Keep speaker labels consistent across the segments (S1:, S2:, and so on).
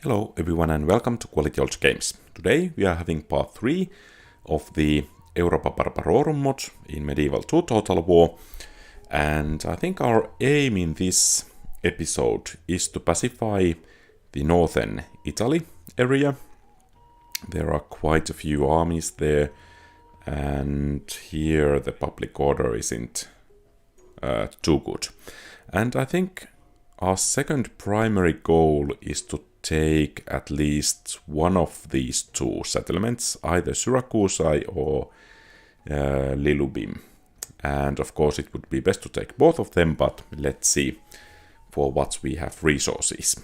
S1: Hello everyone and welcome to QualityOldGames. Today we are having part 3 of the Europa Barbarorum mod in Medieval 2 Total War, and I think our aim in this episode is to pacify the northern Italy area. There are quite a few armies there, and here the public order isn't too good. And I think our second primary goal is to take at least one of these two settlements, either Syracusae or Lilubim. And of course it would be best to take both of them, but let's see for what we have resources.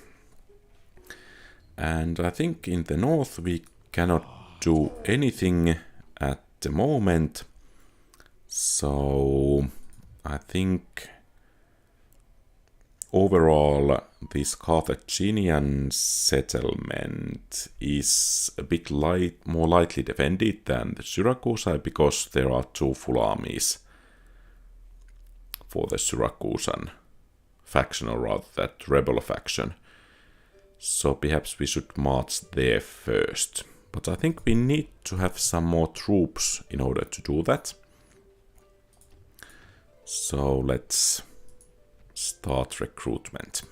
S1: And I think in the north we cannot do anything at the moment, so I think overall this Carthaginian settlement is a bit more lightly defended than the Syracusae, because there are two full armies for the Syracusan faction, or rather that rebel faction. So perhaps we should march there first. But I think we need to have some more troops in order to do that. So let's start recruitment.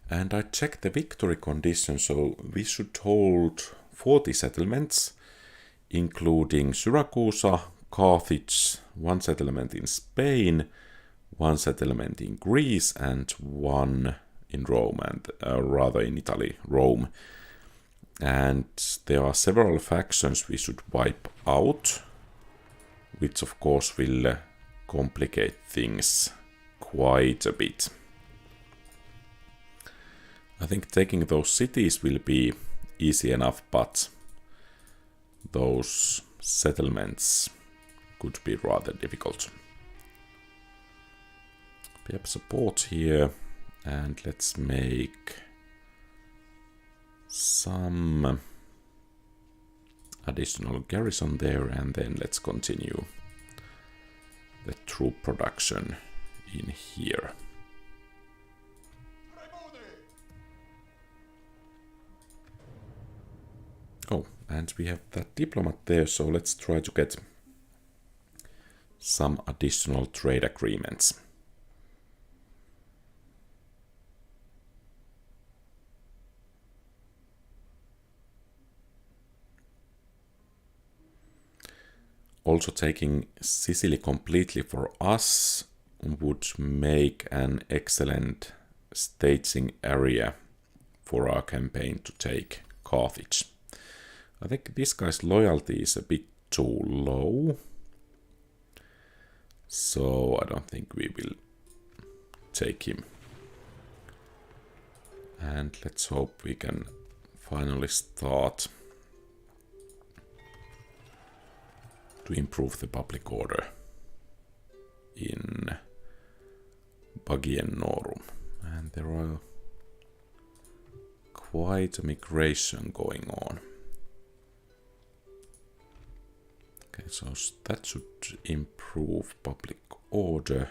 S1: And I checked the victory condition, so we should hold 40 settlements, including Syracusa, Carthage, one settlement in Spain, one settlement in Greece, and one in Rome, and rather in Italy, Rome. And there are several factions we should wipe out, which of course will complicate things quite a bit. I think taking those cities will be easy enough, but those settlements could be rather difficult. We have support here, and let's make some additional garrison there, and then let's continue the troop production in here. Oh, and we have that diplomat there, so let's try to get some additional trade agreements. Also, taking Sicily completely for us would make an excellent staging area for our campaign to take Carthage. I think this guy's loyalty is a bit too low, so I don't think we will take him. And let's hope we can finally start to improve the public order in Bagiennorum. And there are quite a migration going on. Okay, so that should improve public order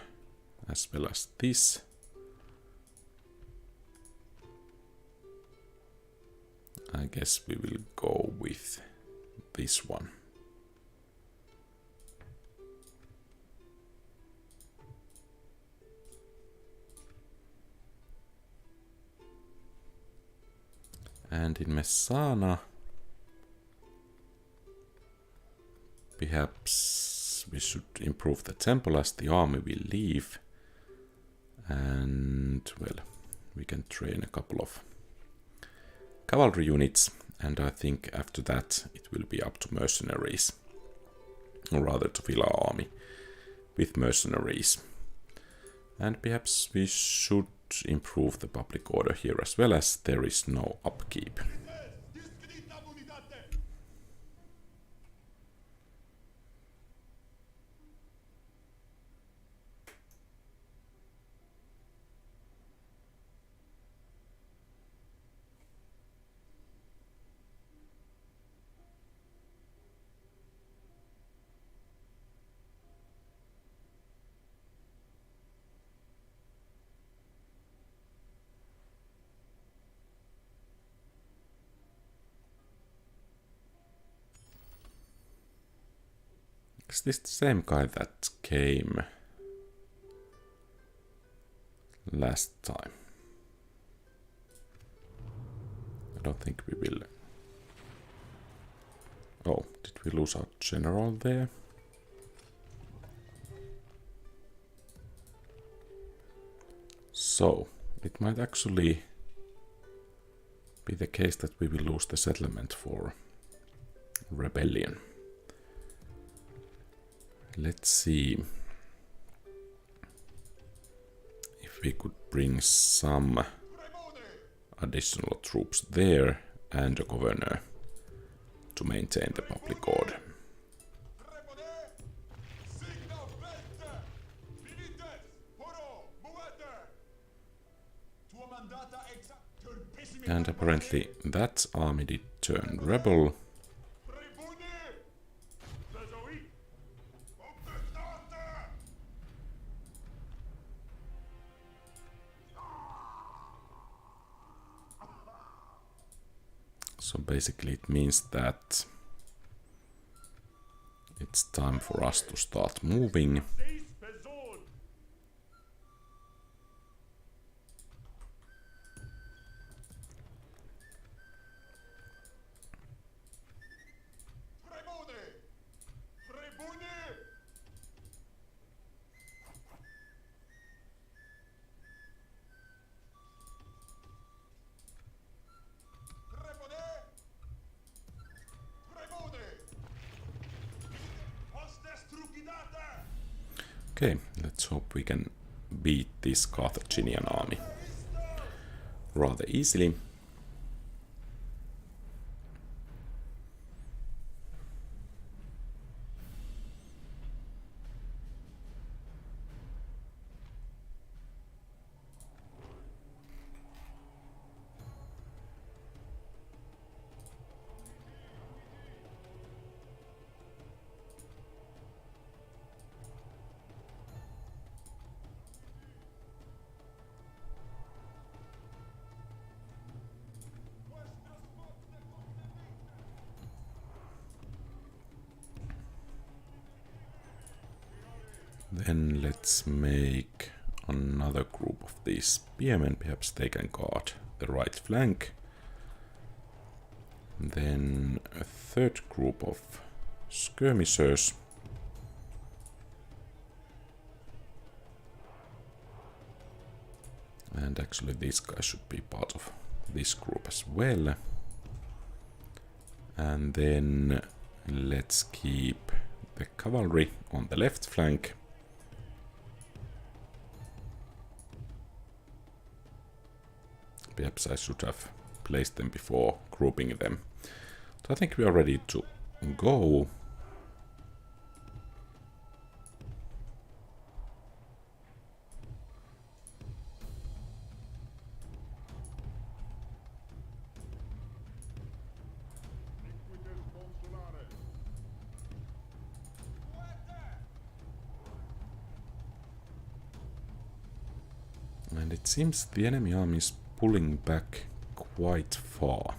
S1: as well as this. I guess we will go with this one. And in Messana, perhaps we should improve the temple as the army will leave. And, well, we can train a couple of cavalry units, and I think after that it will be up to mercenaries, or rather to fill our army with mercenaries. And perhaps we should improve the public order here as well, as there is no upkeep. Is this the same guy that came last time? I don't think we will. Oh, did we lose our general there? So, it might actually be the case that we will lose the settlement for rebellion. Let's see if we could bring some additional troops there and a governor to maintain the public order. And apparently that army did turn rebel. So basically it means that it's time for us to start moving. Okay, let's hope we can beat this Carthaginian army rather easily. Then let's make another group of these spearmen. Perhaps they can guard the right flank. Then a third group of skirmishers. And actually these guys should be part of this group as well. And then let's keep the cavalry on the left flank. Perhaps I should have placed them before grouping them. So I think we are ready to go. And it seems the enemy army is pulling back quite far.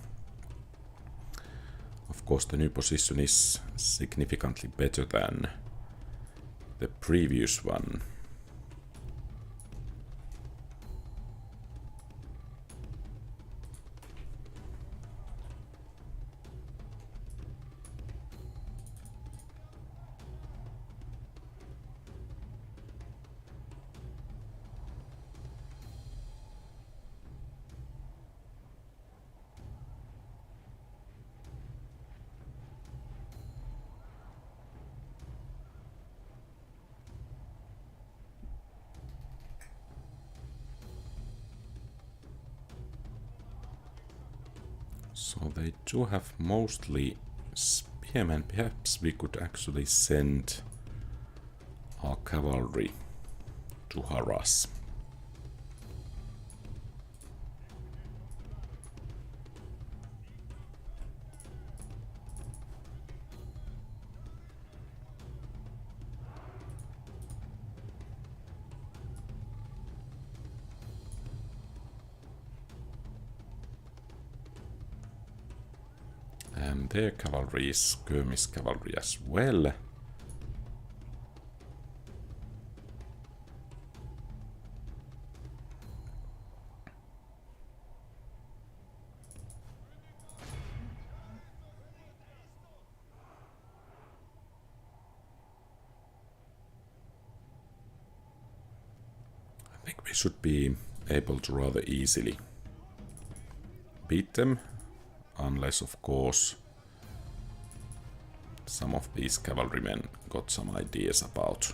S1: Of course, the new position is significantly better than the previous one. So they do have mostly spearmen. Perhaps we could actually send our cavalry to harass. And their cavalry is skirmish cavalry as well. think we should be able to rather easily beat them, unless of course some of these cavalrymen got some ideas about,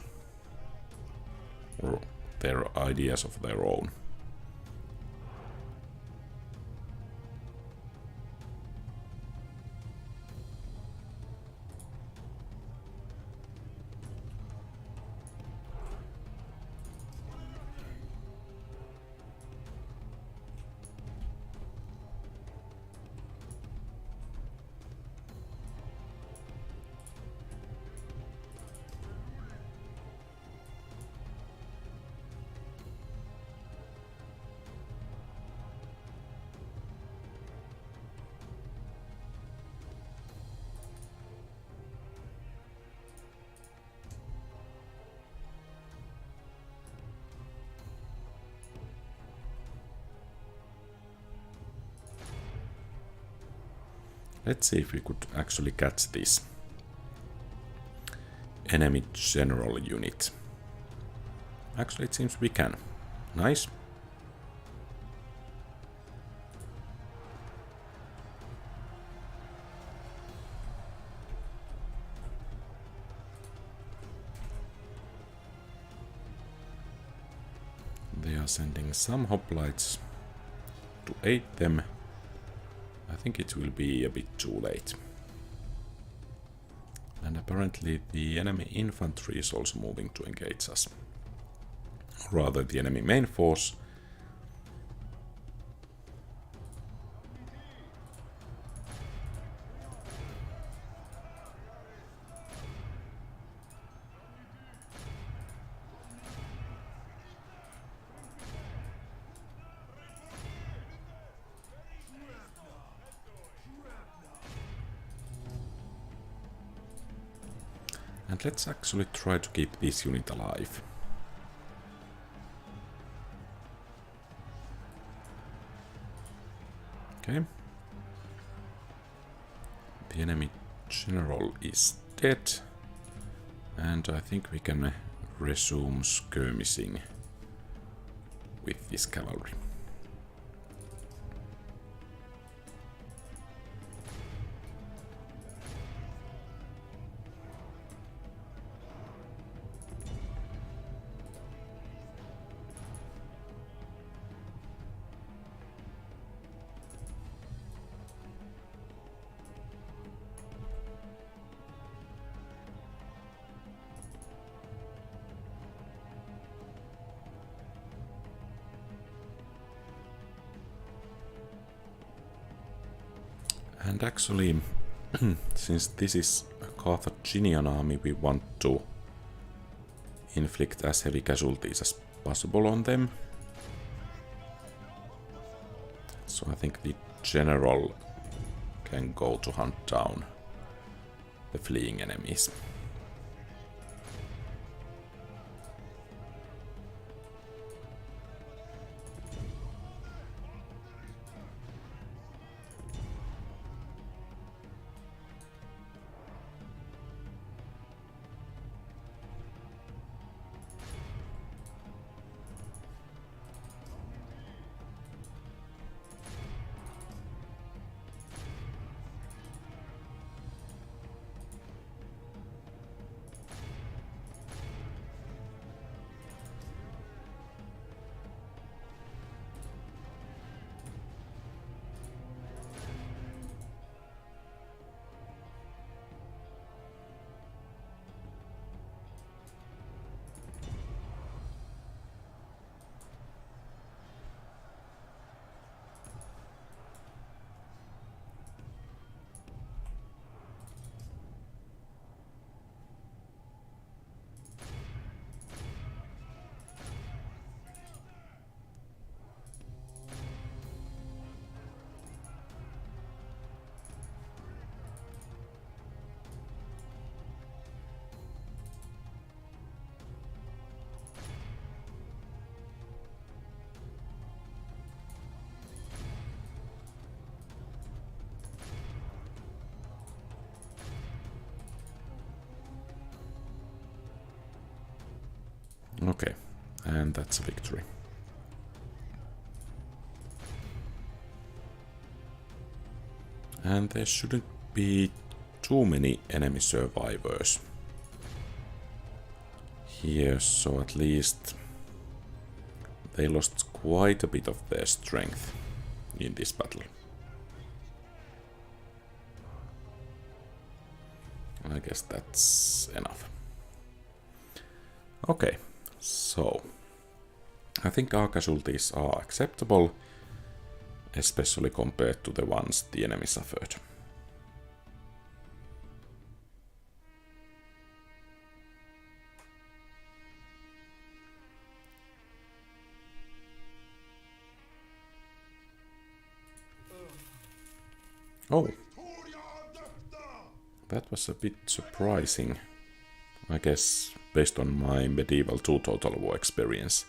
S1: or their ideas of their own. Let's see if we could actually catch this enemy general unit. Actually, it seems we can. Nice. They are sending some hoplites to aid them. I think it will be a bit too late. And apparently the enemy infantry is also moving to engage us. Rather, the enemy main force. And let's actually try to keep this unit alive. Okay. The enemy general is dead. And I think we can resume skirmishing with this cavalry. And actually, since this is a Carthaginian army, we want to inflict as heavy casualties as possible on them. So I think the general can go to hunt down the fleeing enemies. Okay, and that's a victory. And there shouldn't be too many enemy survivors here, so at least they lost quite a bit of their strength in this battle. I guess that's enough. Okay, so I think our casualties are acceptable, especially compared to the ones the enemy suffered. Oh, that was a bit surprising, I guess, based on my medieval 2 Total War experience.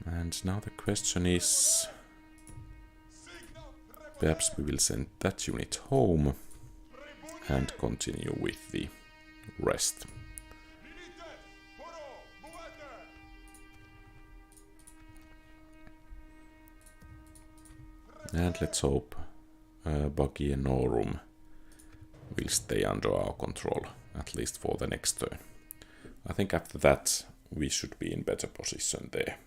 S1: And now the question is, perhaps we will send that unit home and continue with the rest. And let's hope Barbarorum will stay under our control, at least for the next turn. I think after that we should be in better position there.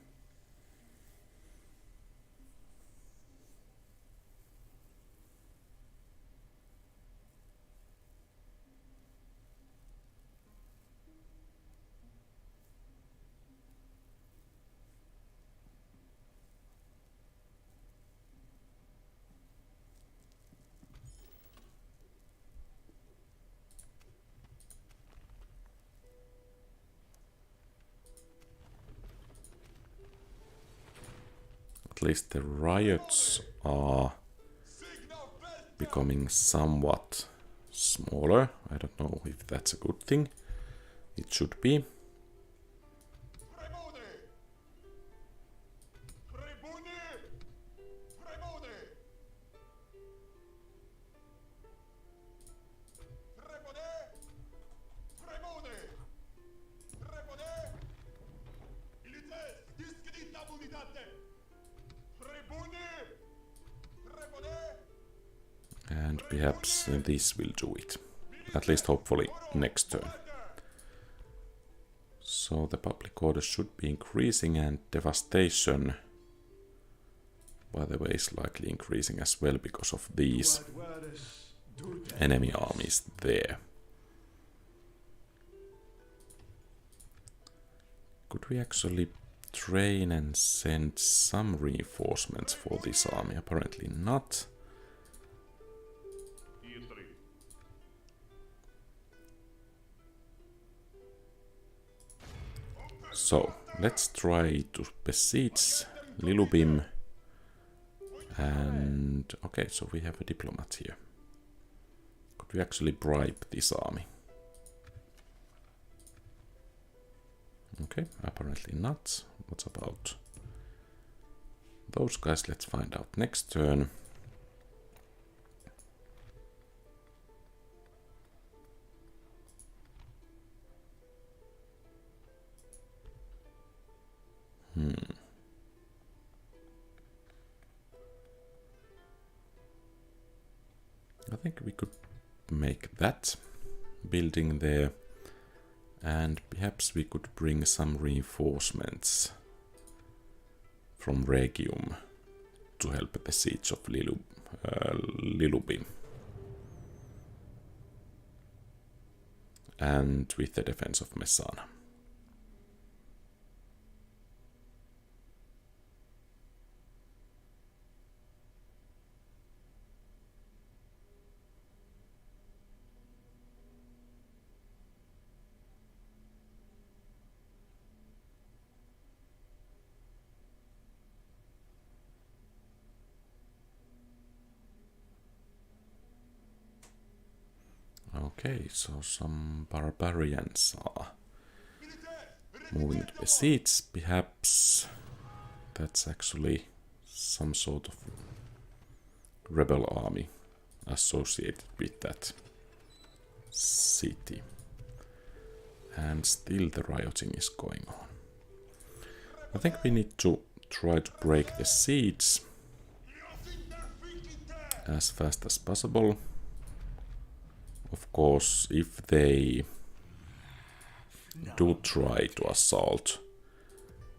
S1: At least the riots are becoming somewhat smaller. I don't know if that's a good thing. It should be. And perhaps this will do it. At least hopefully next turn. So the public order should be increasing, and devastation, by the way, is likely increasing as well because of these enemy armies there. Could we actually train and send some reinforcements for this army? Apparently not. So, let's try to besiege Regrouping. And okay, so we have a diplomat here. Could we actually bribe this army? Okay, apparently not. What about those guys? Let's find out next turn. I think we could make that building there, and perhaps we could bring some reinforcements from Regium to help the siege of Regrouping. And with the defense of Messana. Okay, so some barbarians are moving to besiege. Perhaps that's actually some sort of rebel army associated with that city. And still the rioting is going on. I think we need to try to break the siege as fast as possible. Of course, if they do try to assault,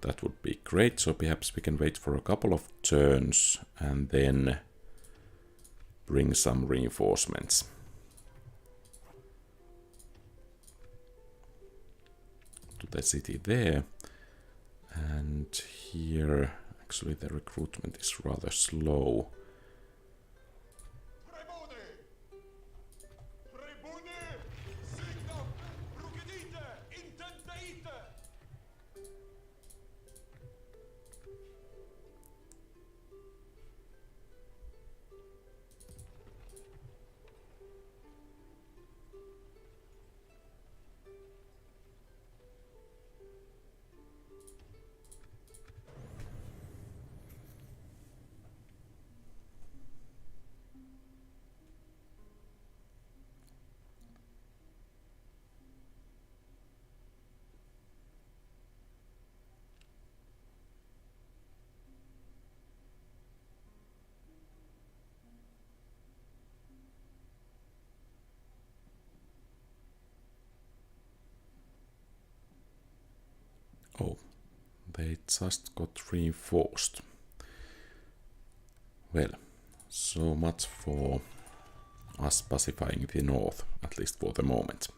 S1: that would be great. So perhaps we can wait for a couple of turns and then bring some reinforcements. To the city there. And here, actually the recruitment is rather slow. Oh, they just got reinforced. Well, so much for us pacifying the north, at least for the moment.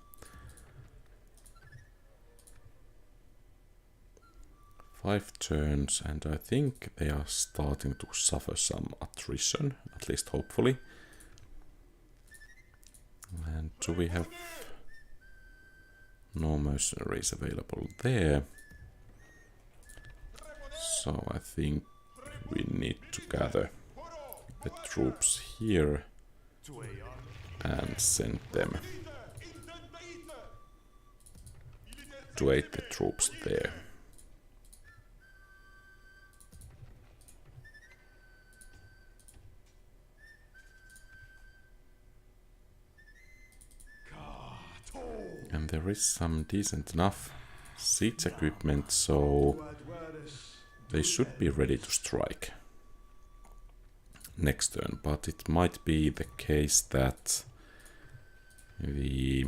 S1: Five turns, and I think they are starting to suffer some attrition, at least hopefully. And do we have no mercenaries available there? So I think we need to gather the troops here and send them to aid the troops there. And there is some decent enough siege equipment, so they should be ready to strike next turn, but it might be the case that the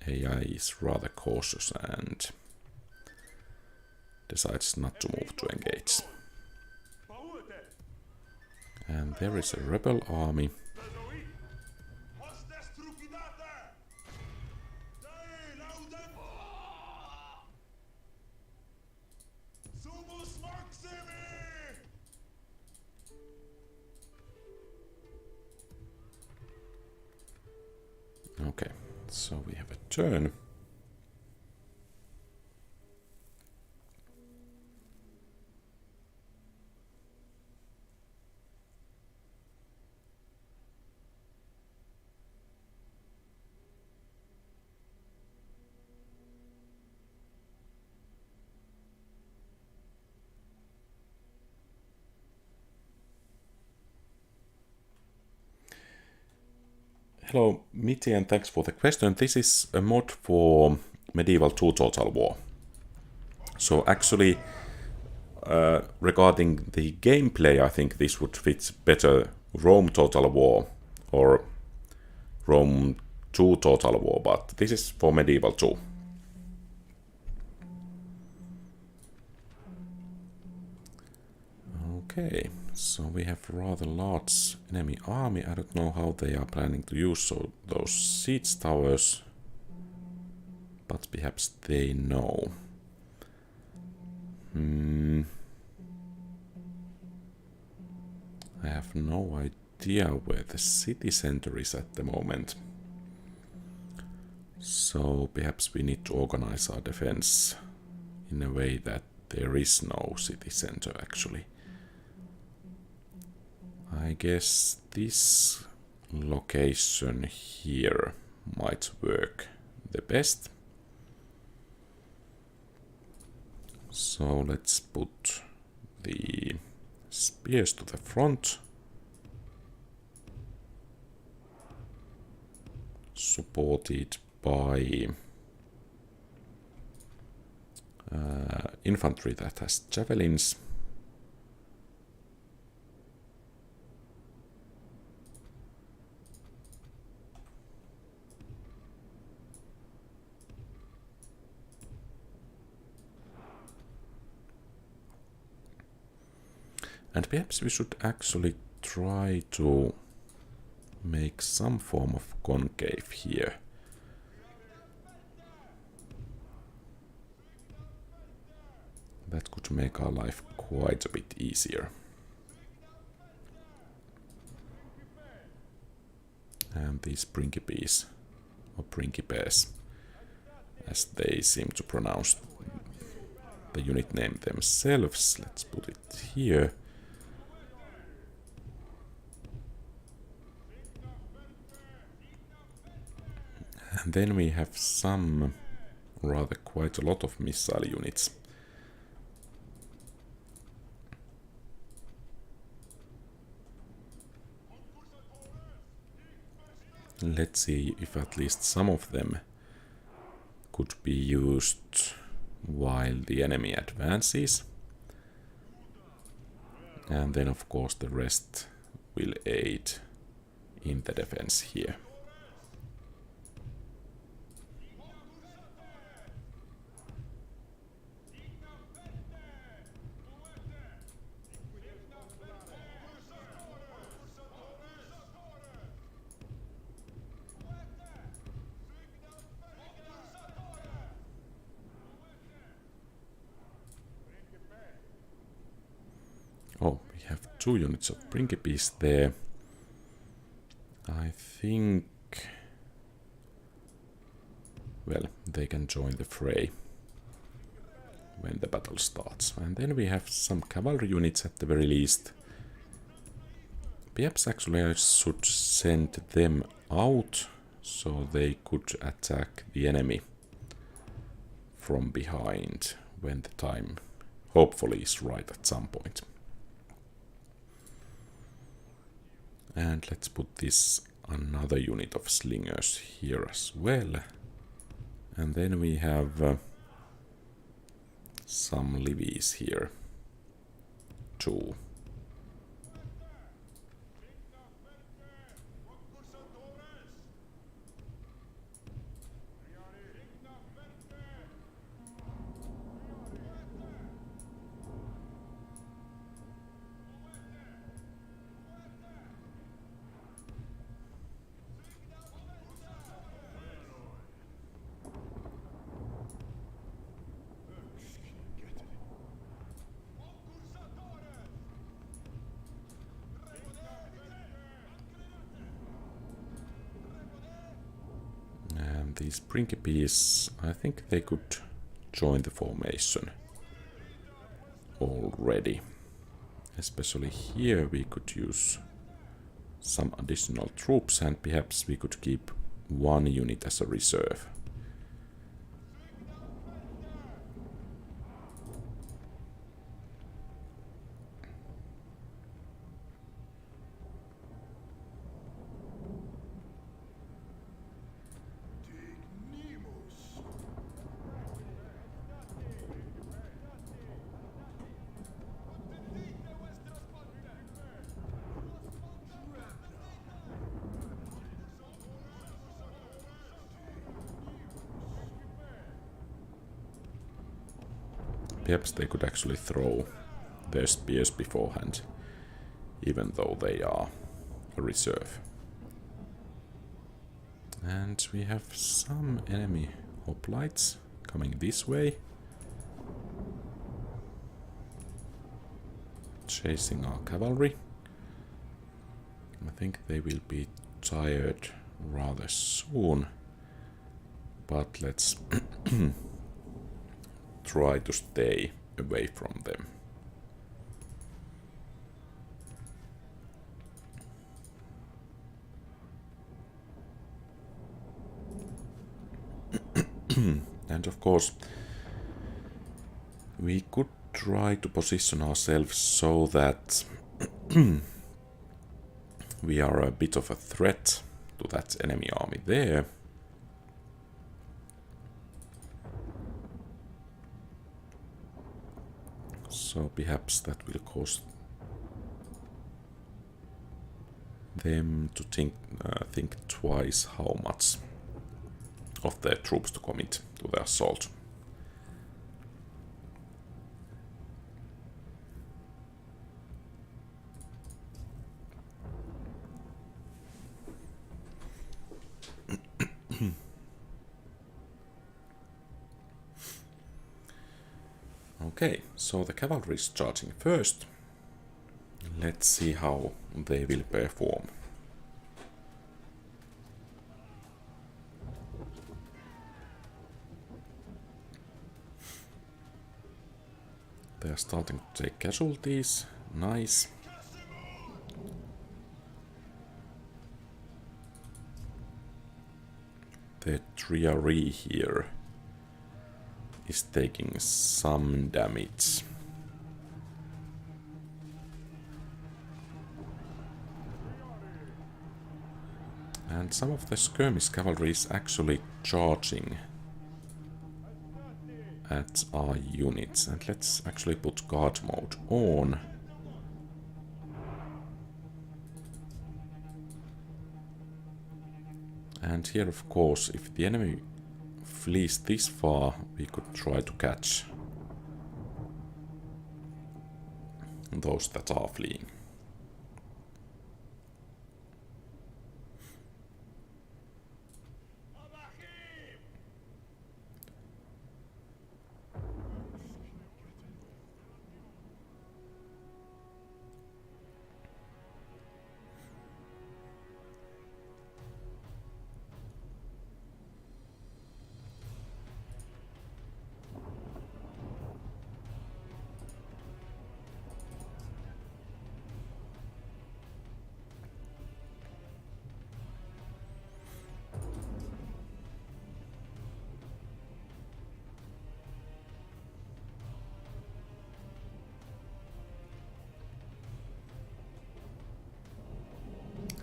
S1: AI is rather cautious and decides not to move to engage. And there is a rebel army. Okay, so we have a turn. Hello, Mitty, and thanks for the question. This is a mod for Medieval 2 Total War. So actually, regarding the gameplay, I think this would fit better Rome Total War or Rome 2 Total War, but this is for Medieval 2. Okay, so we have rather large enemy army. I don't know how they are planning to use those siege towers, but perhaps they know. I have no idea where the city center is at the moment. So perhaps we need to organize our defense in a way that there is no city center actually. I guess this location here might work the best. So let's put the spears to the front, supported by infantry that has javelins. And perhaps we should actually try to make some form of concave here. That could make our life quite a bit easier. And these principes, or principes, as they seem to pronounce the unit name themselves, let's put it here. And then we have some, rather quite a lot of missile units. Let's see if at least some of them could be used while the enemy advances. And then of course the rest will aid in the defense here. Oh, we have 2 units of principes there. I think, well, they can join the fray when the battle starts. And then we have some cavalry units at the very least. Perhaps actually I should send them out so they could attack the enemy from behind when the time hopefully is right at some point. And let's put this another unit of slingers here as well. And then we have some levies here too. These principes, I think they could join the formation already. Especially here we could use some additional troops and perhaps we could keep 1 unit as a reserve. Perhaps they could actually throw their spears beforehand, even though they are a reserve. And we have some enemy hoplites coming this way, chasing our cavalry. I think they will be tired rather soon, but let's try to stay away from them. And of course, we could try to position ourselves so that we are a bit of a threat to that enemy army there. So perhaps that will cause them to think twice how much of their troops to commit to the assault. Okay, so the cavalry is charging first. Let's see how they will perform. They are starting to take casualties. Nice. The triaree here is taking some damage. And some of the skirmish cavalry is actually charging at our units. And let's actually put guard mode on. And here, of course, if the enemy flees this far, we could try to catch those that are fleeing.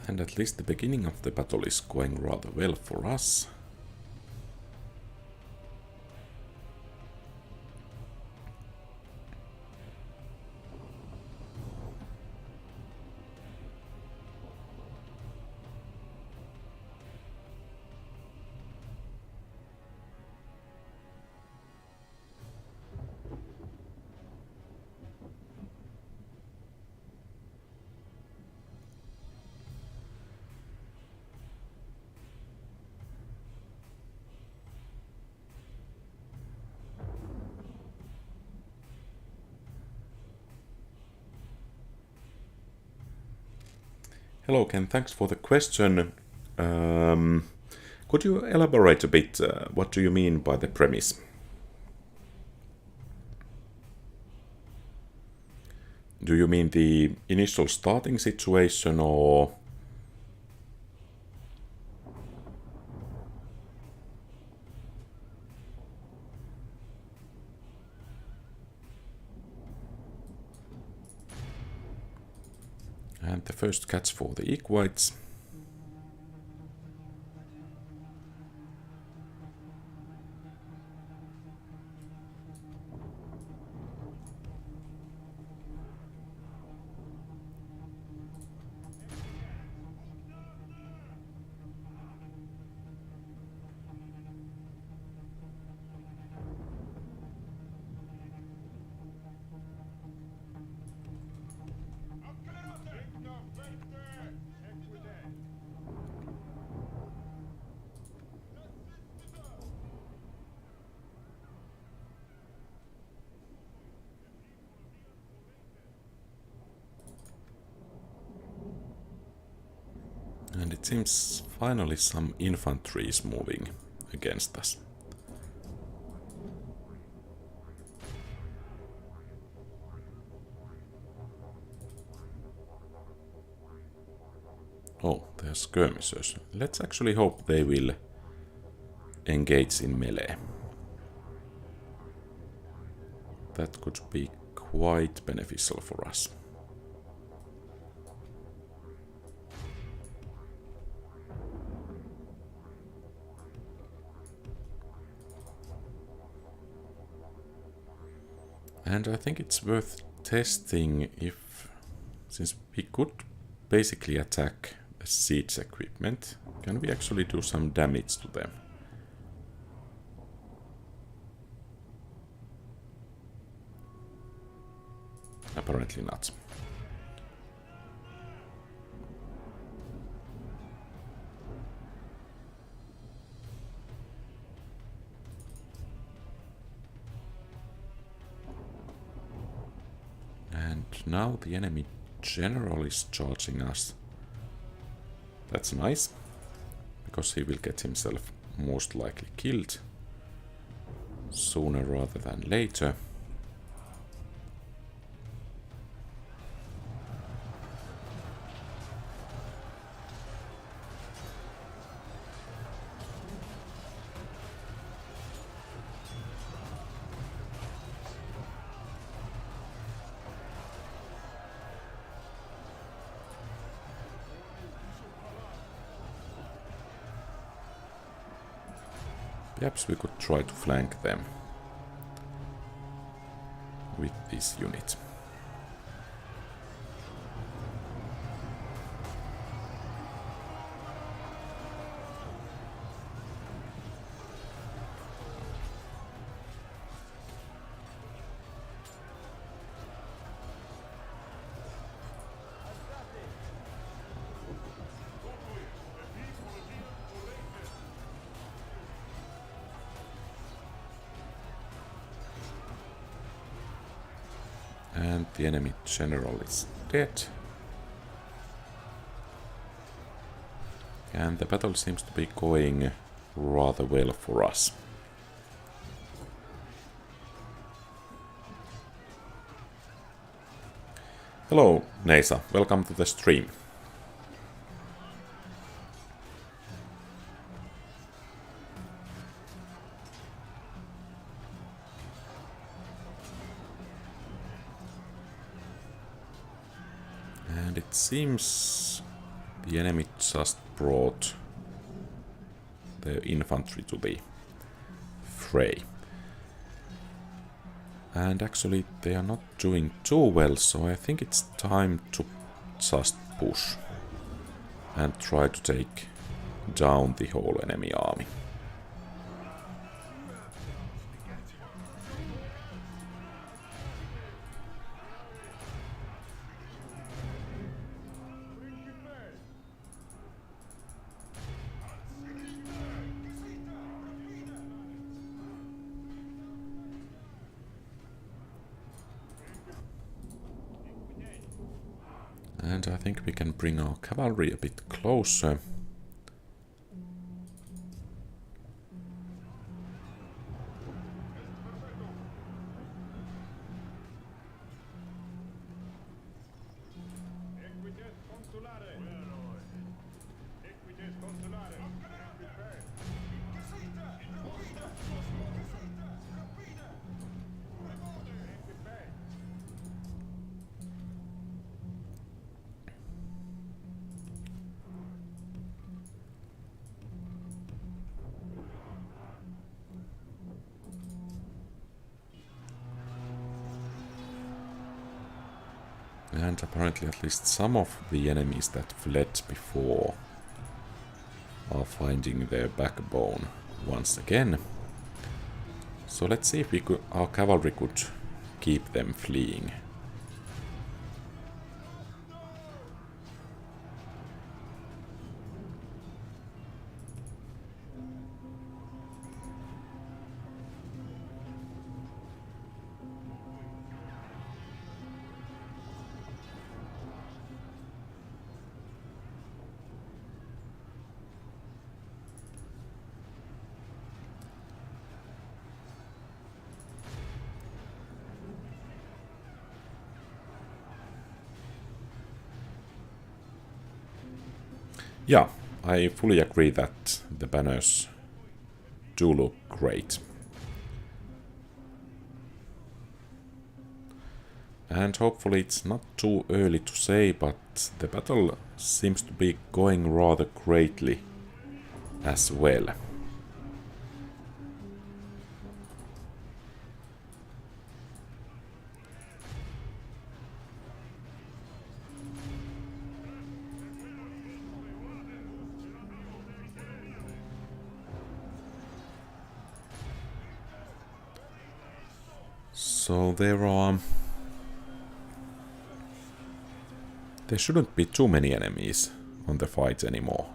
S1: And at least the beginning of the battle is going rather well for us. Hello Ken, thanks for the question. Could you elaborate a bit? What do you mean by the premise? Do you mean the initial starting situation or... And the first catch for the equites. And it seems finally some infantry is moving against us. Oh, they are skirmishers. Let's actually hope they will engage in melee. That could be quite beneficial for us. And I think it's worth testing if, since we could basically attack the siege equipment, can we actually do some damage to them? Apparently not. now the enemy general is charging us. That's nice, because he will get himself most likely killed sooner rather than later. Perhaps we could try to flank them with this unit. And the enemy general is dead. And the battle seems to be going rather well for us. Hello, Neisa. Welcome to the stream. And it seems the enemy just brought the infantry to the fray. And actually they are not doing too well, so I think it's time to just push and try to take down the whole enemy army. And I think we can bring our cavalry a bit closer. And apparently at least some of the enemies that fled before are finding their backbone once again. So let's see if our cavalry could keep them fleeing. Yeah, I fully agree that the banners do look great. And hopefully it's not too early to say, but the battle seems to be going rather greatly as well. So there shouldn't be too many enemies on the fight anymore.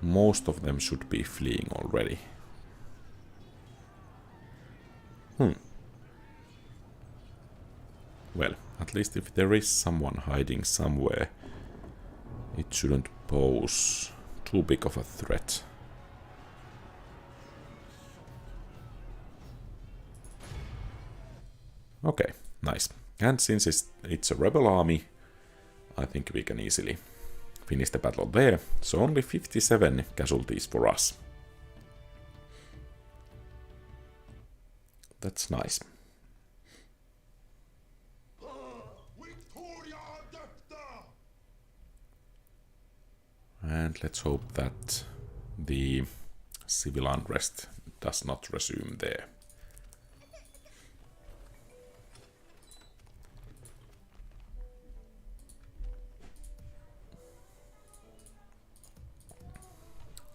S1: Most of them should be fleeing already. well, at least if there is someone hiding somewhere, it shouldn't pose too big of a threat. Okay, nice. And since it's a rebel army, I think we can easily finish the battle there. So only 57 casualties for us. That's nice. And let's hope that the civil unrest does not resume there.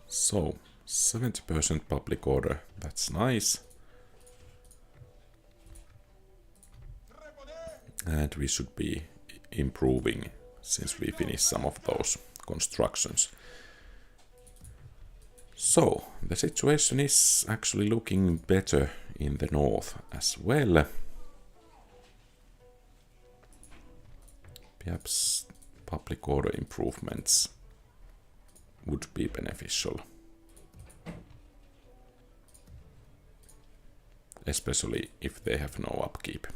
S1: So, 70% public order, that's nice. And we should be improving since we finished some of those constructions. So, the situation is actually looking better in the north as well. Perhaps public order improvements would be beneficial. Especially if they have no upkeep.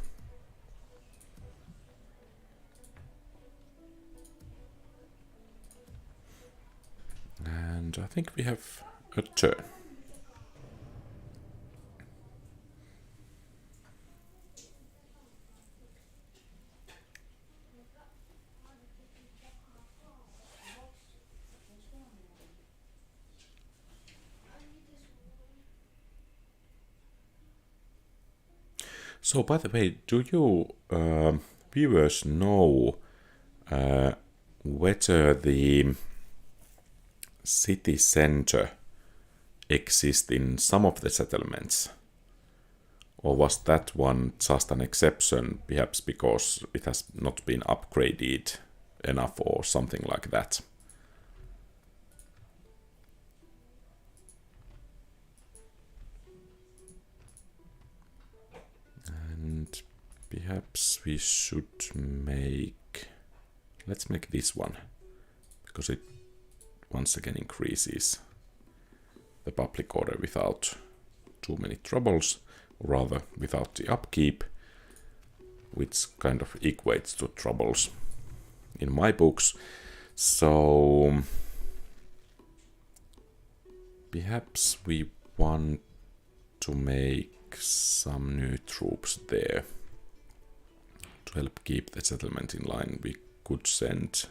S1: And I think we have a turn. So, by the way, do you viewers know whether the city center exists in some of the settlements? Or was that one just an exception, perhaps because it has not been upgraded enough or something like that? And perhaps we should make... Let's make this one, because it once again increases the public order without too many troubles, or rather without the upkeep, which kind of equates to troubles in my books. So perhaps we want to make some new troops there to help keep the settlement in line. We could send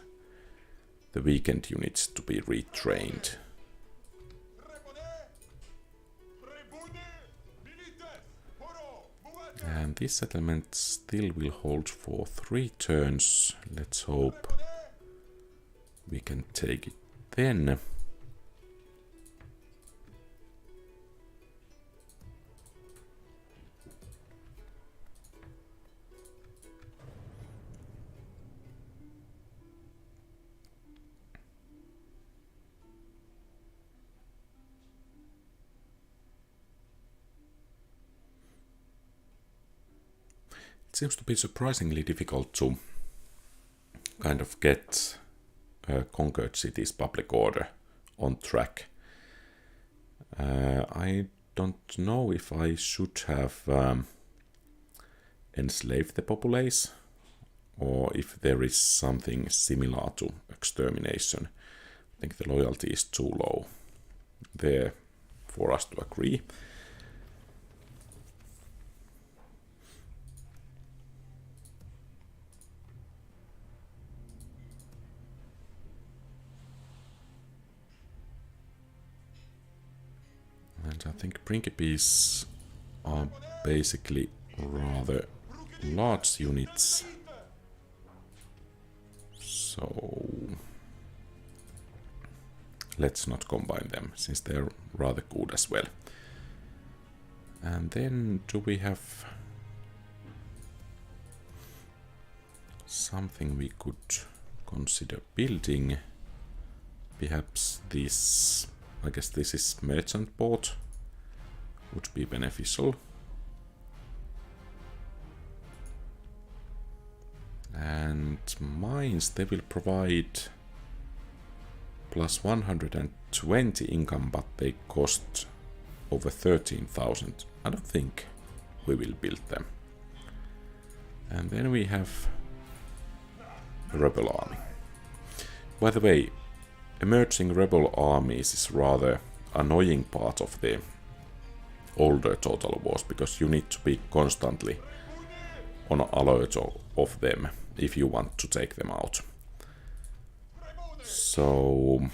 S1: the weakened units to be retrained. And this settlement still will hold for 3 turns. Let's hope we can take it then. It seems to be surprisingly difficult to kind of get conquered cities' public order on track. I don't know if I should have enslaved the populace, or if there is something similar to extermination. I think the loyalty is too low there for us to agree. And I think principes are basically rather large units. So let's not combine them, since they're rather good as well. And then do we have something we could consider building? Perhaps this, I guess this is merchant port, would be beneficial. And mines, they will provide plus 120 income, but they cost over 13,000. I don't think we will build them. And then we have a rebel army. By the way, emerging rebel armies is rather annoying part of the older Total Wars, because you need to be constantly on alert of them if you want to take them out. So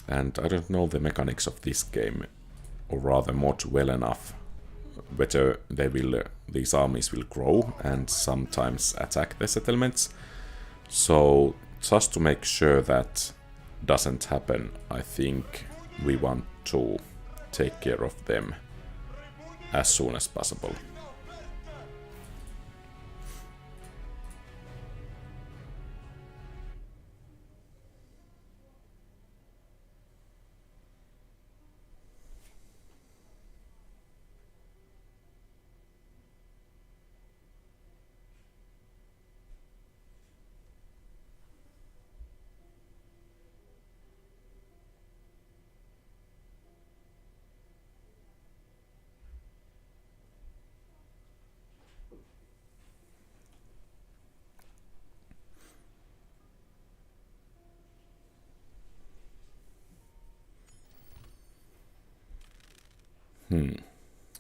S1: and I don't know the mechanics of this game, or rather mod well enough, whether they will these armies will grow and sometimes attack the settlements. So just to make sure that doesn't happen, I think we want to take care of them as soon as possible.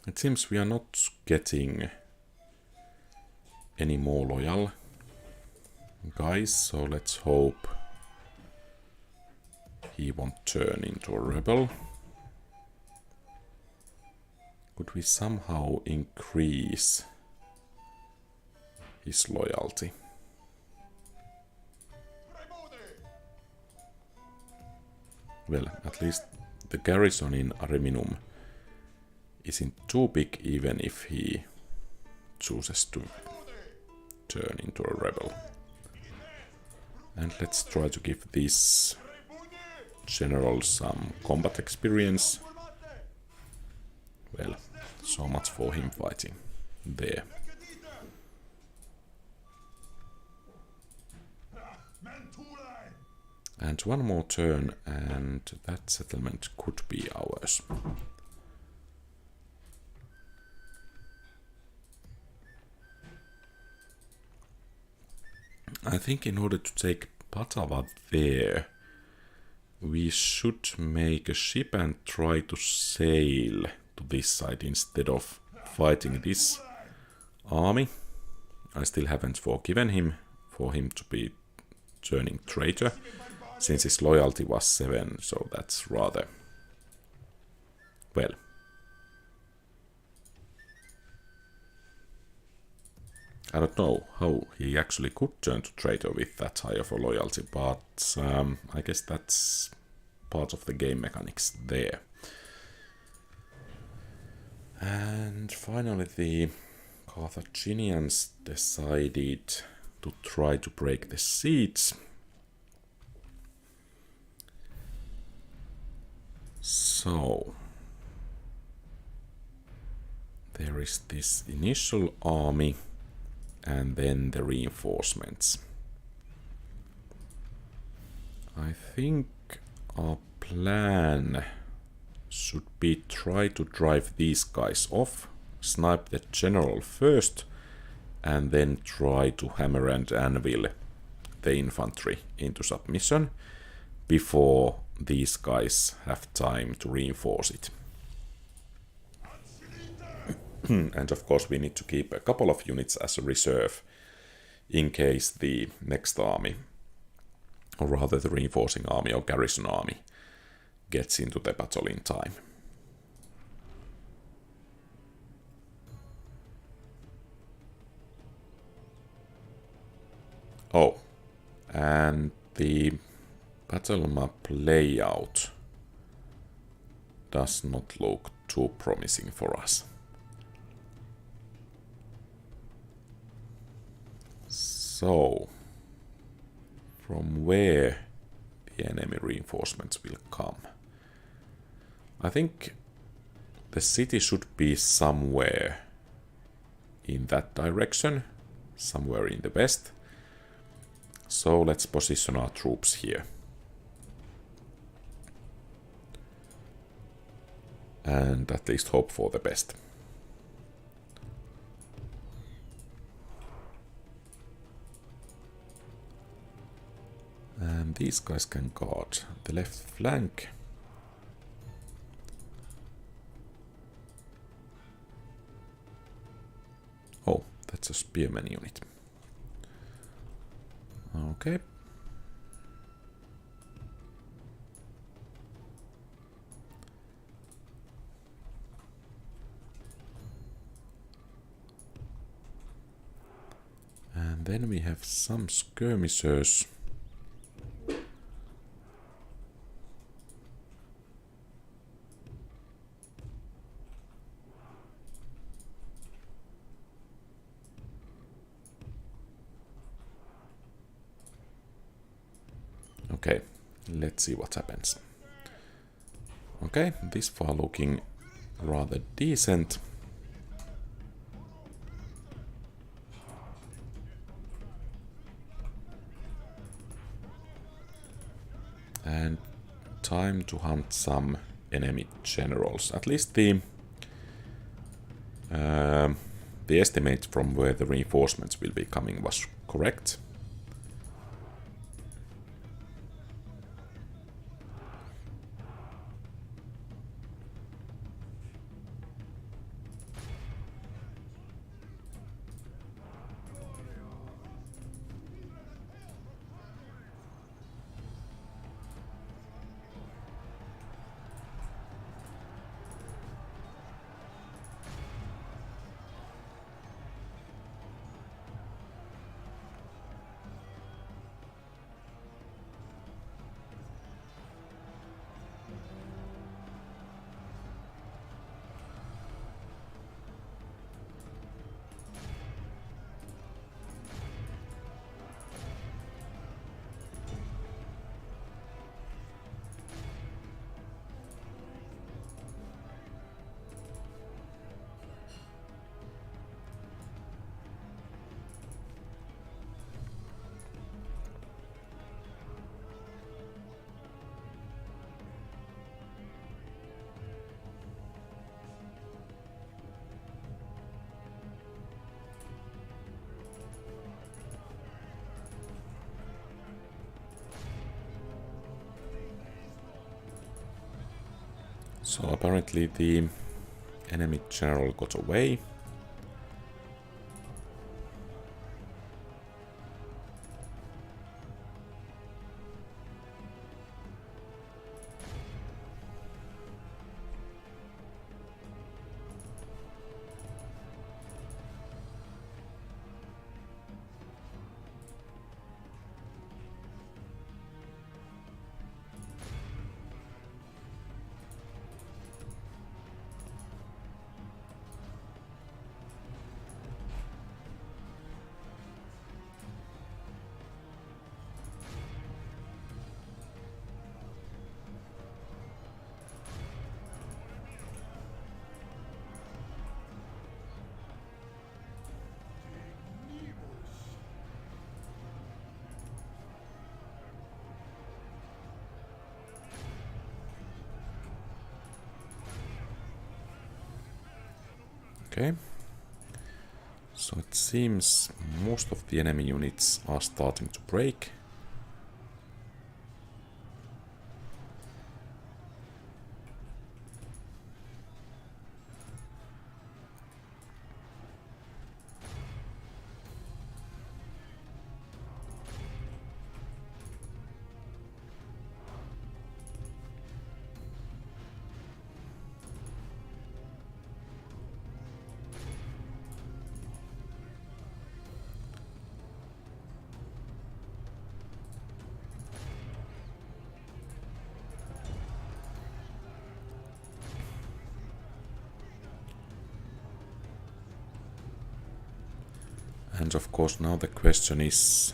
S1: It seems we are not getting any more loyal guys, so let's hope he won't turn into a rebel. Could we somehow increase his loyalty? Well, at least the garrison in Ariminum isn't too big, even if he chooses to turn into a rebel. And let's try to give this general some combat experience. Well, so much for him fighting there. And one more turn and that settlement could be ours. I think in order to take Patava there, we should make a ship and try to sail to this side instead of fighting this army. I still haven't forgiven him for him to be turning traitor, since his loyalty was 7, so that's rather... well. I don't know how he actually could turn to traitor with that high of a loyalty, but I guess that's part of the game mechanics there. And finally the Carthaginians decided to try to break the siege. So there is this initial army and then the reinforcements. I think our plan should be try to drive these guys off, snipe the general first, and then try to hammer and anvil the infantry into submission before these guys have time to reinforce it. And of course we need to keep a couple of units as a reserve in case the next army, or rather the reinforcing army or garrison army, gets into the battle in time. Oh, and the battle map layout does not look too promising for us. So, from where the enemy reinforcements will come? I think the city should be somewhere in that direction, somewhere in the west. So let's position our troops here. And at least hope for the best. And these guys can guard the left flank. Oh, that's a spearman unit. Okay. And then we have some skirmishers. Okay, let's see what happens. Okay, this far looking rather decent. And time to hunt some enemy generals. At least the estimate from where the reinforcements will be coming was correct. So apparently the enemy general got away. Okay, so it seems most of the enemy units are starting to break. And of course now the question is,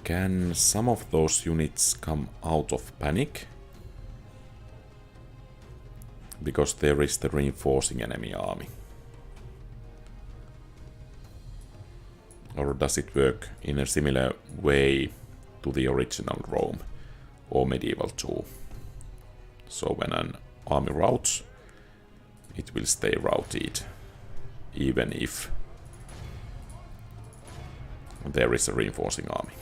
S1: can some of those units come out of panic because there is the reinforcing enemy army. Or does it work in a similar way to the original Rome or Medieval 2? So when an army routes, it will stay routed, even if there is a reinforcing army.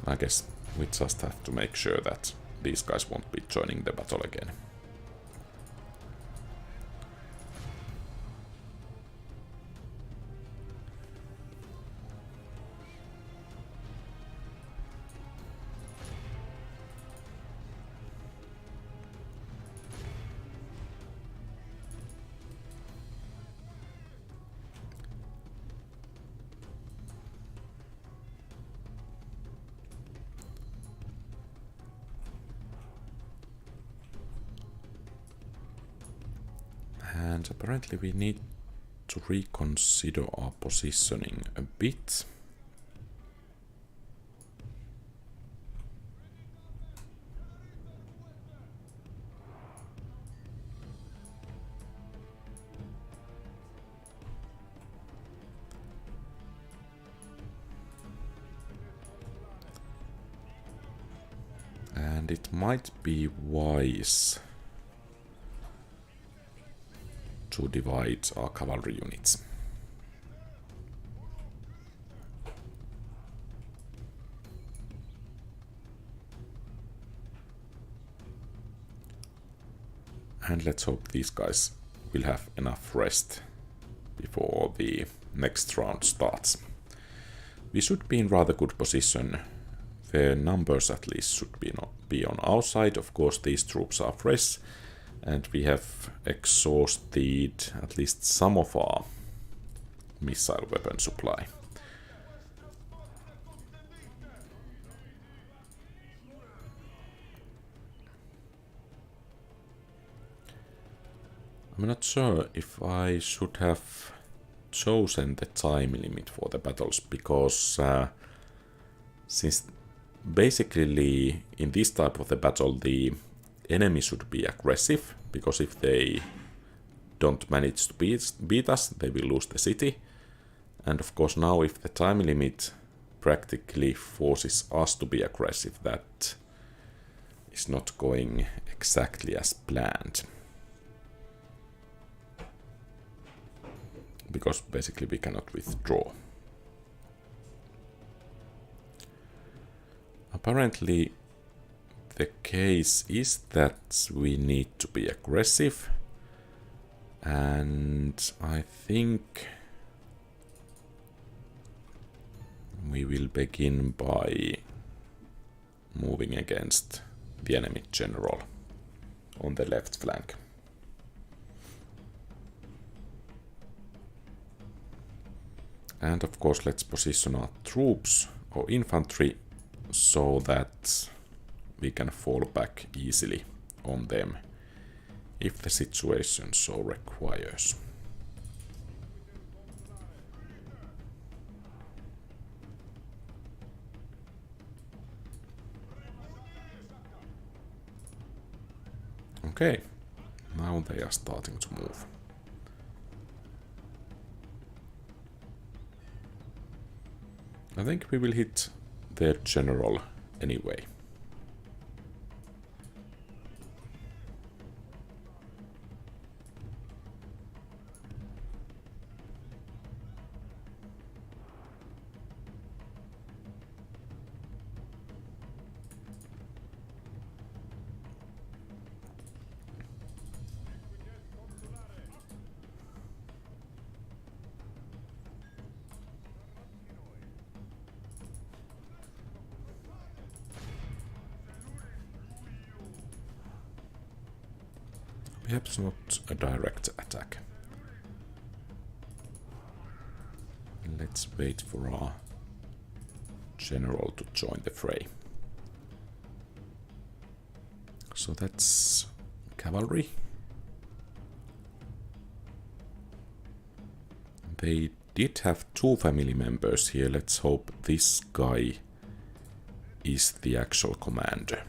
S1: I guess we just have to make sure that these guys won't be joining the battle again. And apparently we need to reconsider our positioning a bit. And it might be wise to divide our cavalry units. And let's hope these guys will have enough rest before the next round starts. We should be in rather good position. The numbers at least should be on our side. Of course, these troops are fresh, and we have exhausted at least some of our missile weapon supply. I'm not sure if I should have chosen the time limit for the battles, because since basically in this type of the battle the enemy should be aggressive, because if they don't manage to beat us, they will lose the city. And of course now if the time limit practically forces us to be aggressive, that is not going exactly as planned. Because basically we cannot withdraw. Apparently the case is that we need to be aggressive, and I think we will begin by moving against the enemy general on the left flank. And of course let's position our troops or infantry so that we can fall back easily on them if the situation so requires. Okay, now they are starting to move. I think we will hit their general anyway. Perhaps not a direct attack. Let's wait for our general to join the fray. So that's cavalry. They did have two family members here. Let's hope this guy is the actual commander.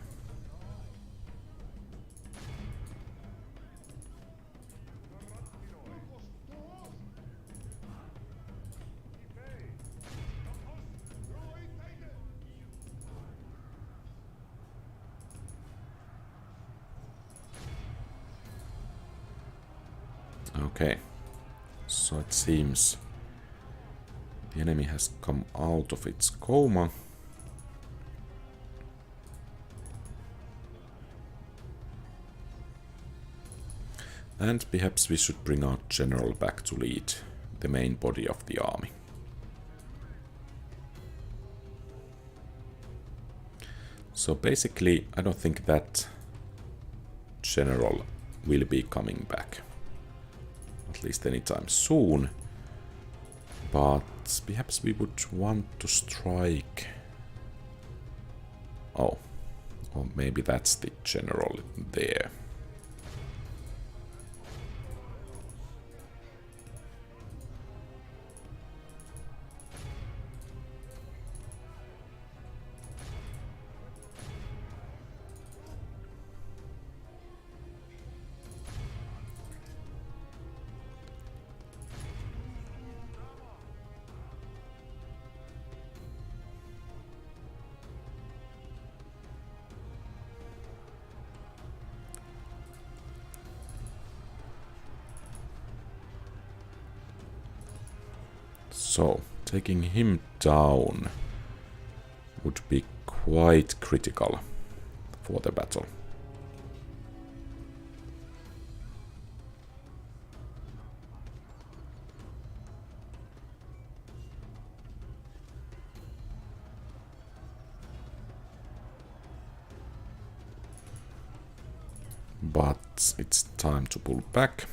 S1: Okay, so it seems the enemy has come out of its coma. And perhaps we should bring our general back to lead the main body of the army. So basically, I don't think that general will be coming back. At least anytime soon. But perhaps we would want to strike... Oh, or maybe that's the general there. So, taking him down would be quite critical for the battle. But it's time to pull back.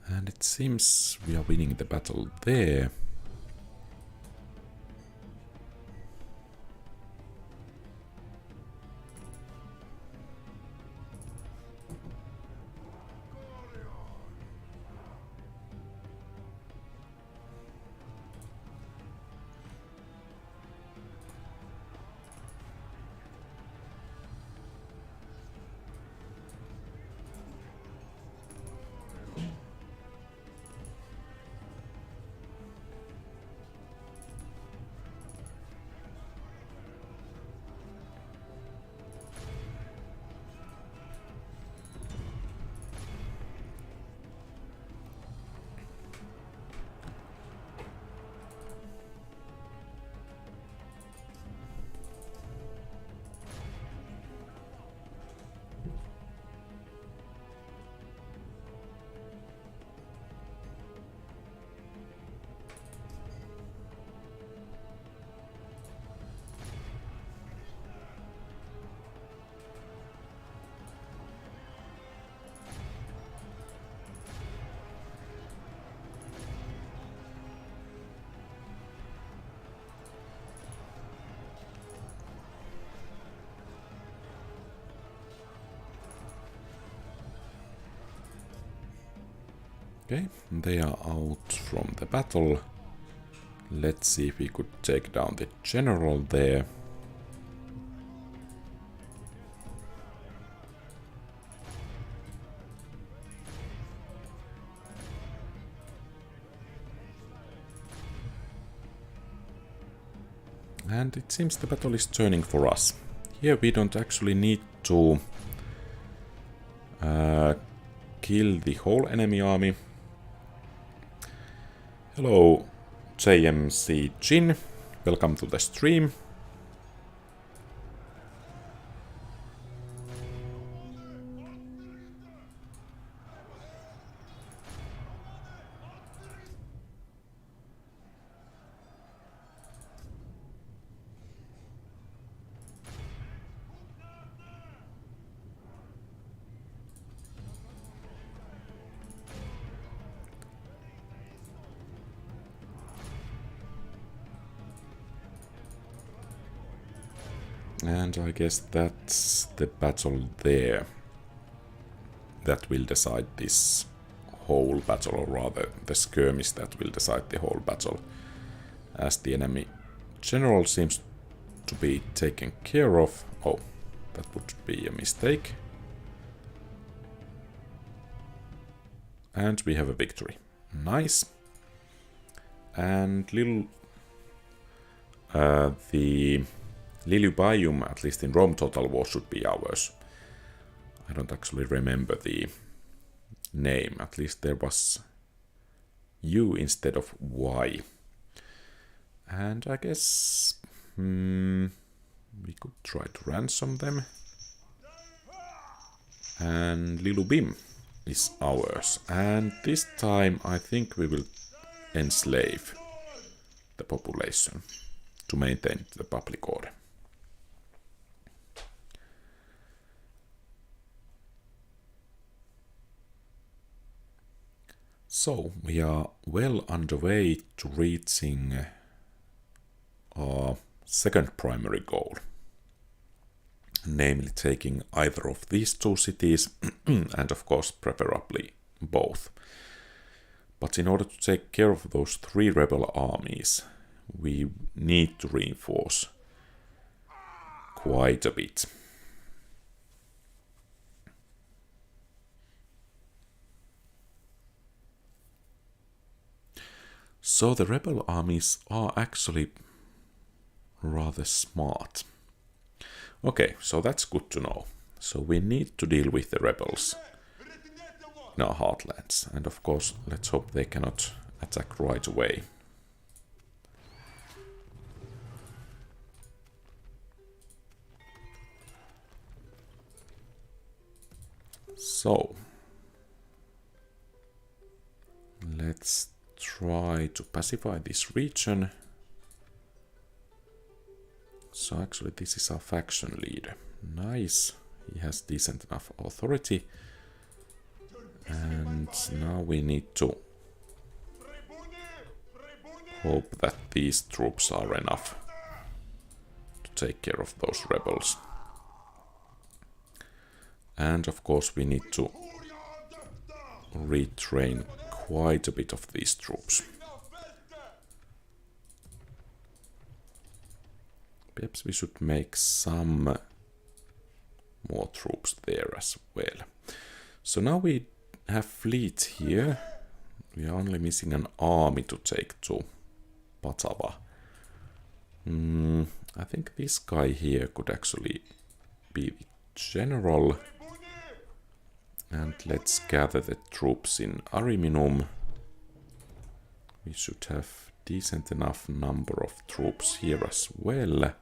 S1: And it seems we are winning the battle there. Okay, they are out from the battle. Let's see if we could take down the general there. And it seems the battle is turning for us. Here we don't actually need to kill the whole enemy army. Hello, JMC Jin. Welcome to the stream. And I guess that's the battle there that will decide this whole battle, or rather the skirmish that will decide the whole battle, as the enemy general seems to be taken care of. Oh, that would be a mistake. And we have a victory. Nice. And little the Lilybium, at least in Rome Total War, should be ours. I don't actually remember the name, at least there was U instead of Y. And I guess we could try to ransom them. And Lilubim is ours. And this time I think we will enslave the population to maintain the public order. So we are well underway to reaching our second primary goal, namely taking either of these two cities and of course preferably both. But in order to take care of those three rebel armies, we need to reinforce quite a bit. So the rebel armies are actually rather smart. Okay, so that's good to know. So we need to deal with the rebels in our heartlands. And of course, let's hope they cannot attack right away. So let's try to pacify this region. So actually this is our faction leader. Nice, he has decent enough authority. And now we need to hope that these troops are enough to take care of those rebels. And of course we need to retrain quite a bit of these troops. Perhaps we should make some more troops there as well. So now we have fleet here. We are only missing an army to take to Patava. I think this guy here could actually be the general. And let's gather the troops in Ariminum. We should have decent enough number of troops here as well.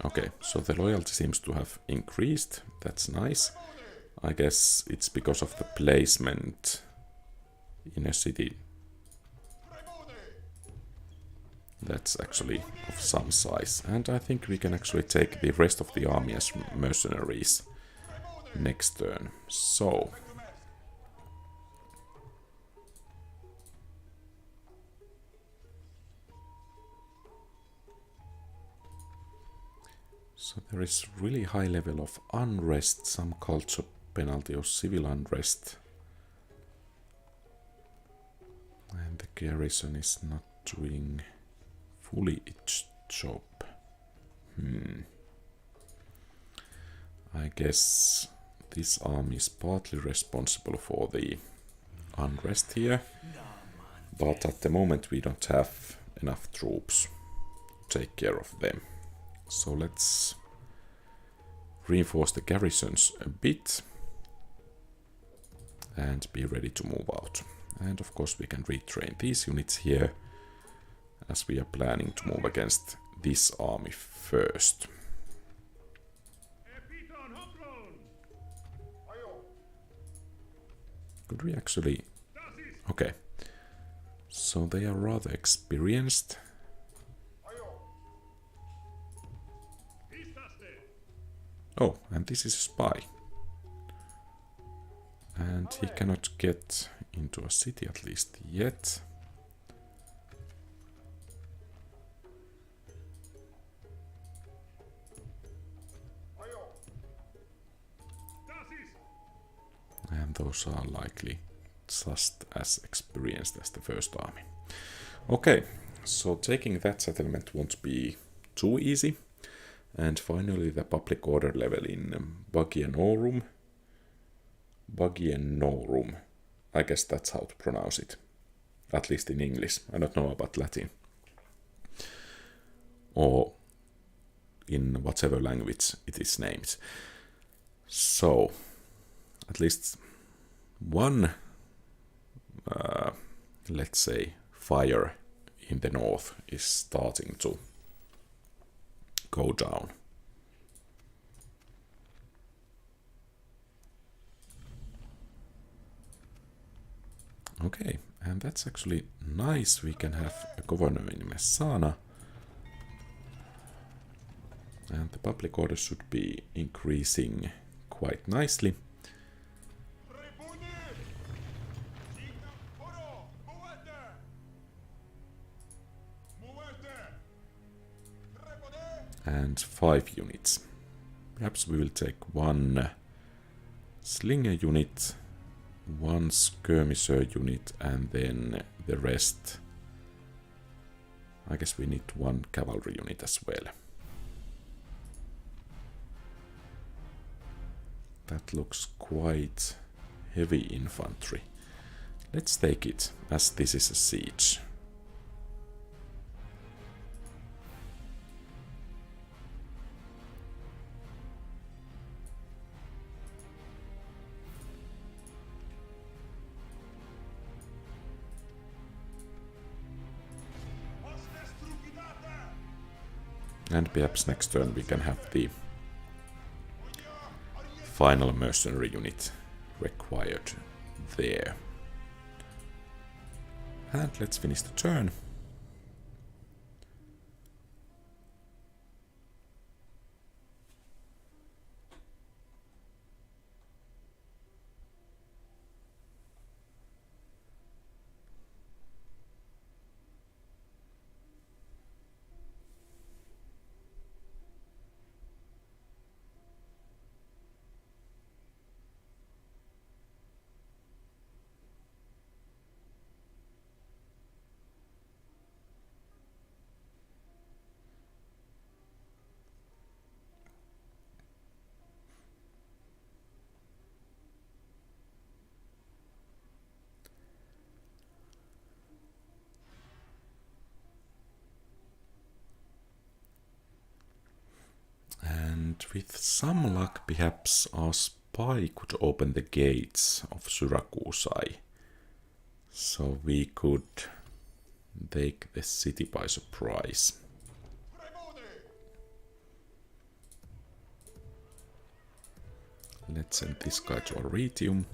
S1: Okay, so the loyalty seems to have increased. That's nice. I guess it's because of the placement in a city that's actually of some size. And I think we can actually take the rest of the army as mercenaries next turn. So there is really high level of unrest, some culture penalty or civil unrest. And the garrison is not doing fully its job. I guess this army is partly responsible for the unrest here, but at the moment we don't have enough troops to take care of them. So let's reinforce the garrisons a bit and be ready to move out. And of course we can retrain these units here, as we are planning to move against this army first. Could we actually... Okay. So they are rather experienced. Oh, and this is a spy. And he cannot get into a city, at least yet. And those are likely just as experienced as the first army. Okay, so taking that settlement won't be too easy. And finally the public order level in Bagianorum I guess that's how to pronounce it. At least in English. I don't know about Latin. Or in whatever language it is named. So, at least one, let's say, fire in the north is starting to go down. Okay, and that's actually nice. We can have a governor in Messana. And the public order should be increasing quite nicely. And 5 units. Perhaps we will take 1 slinger unit, 1 skirmisher unit, and then the rest. I guess we need 1 cavalry unit as well. That looks quite heavy infantry. Let's take it, as this is a siege. And perhaps next turn we can have the final mercenary unit required there. And let's finish the turn. And with some luck, perhaps our spy could open the gates of Syrakusai. So we could take the city by surprise. Let's send this guy to Arretium.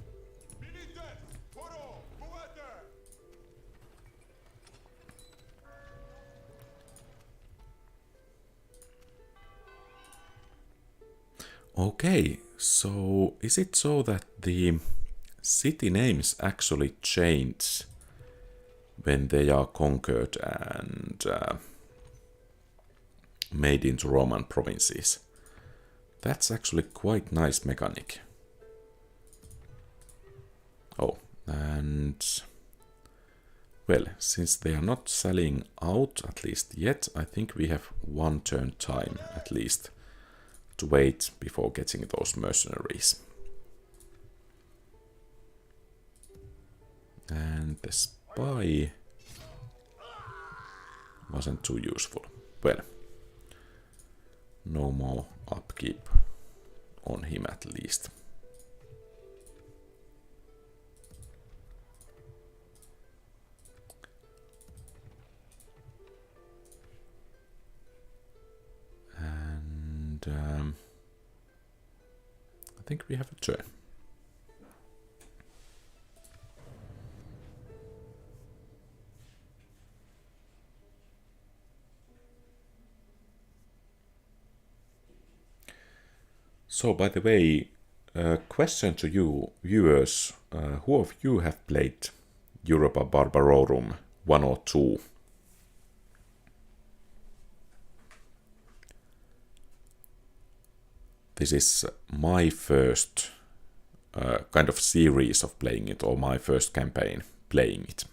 S1: Okay, so is it so that the city names actually change when they are conquered and made into Roman provinces? That's actually quite nice mechanic. Oh, and well, since they are not selling out, at least yet, I think we have 1 turn time at least to wait before getting those mercenaries. And the spy wasn't too useful. Well, no more upkeep on him at least. And I think we have a turn. So, by the way, question to you viewers, who of you have played Europa Barbarorum 1 or 2? This is my first kind of series of playing it, or my first campaign playing it.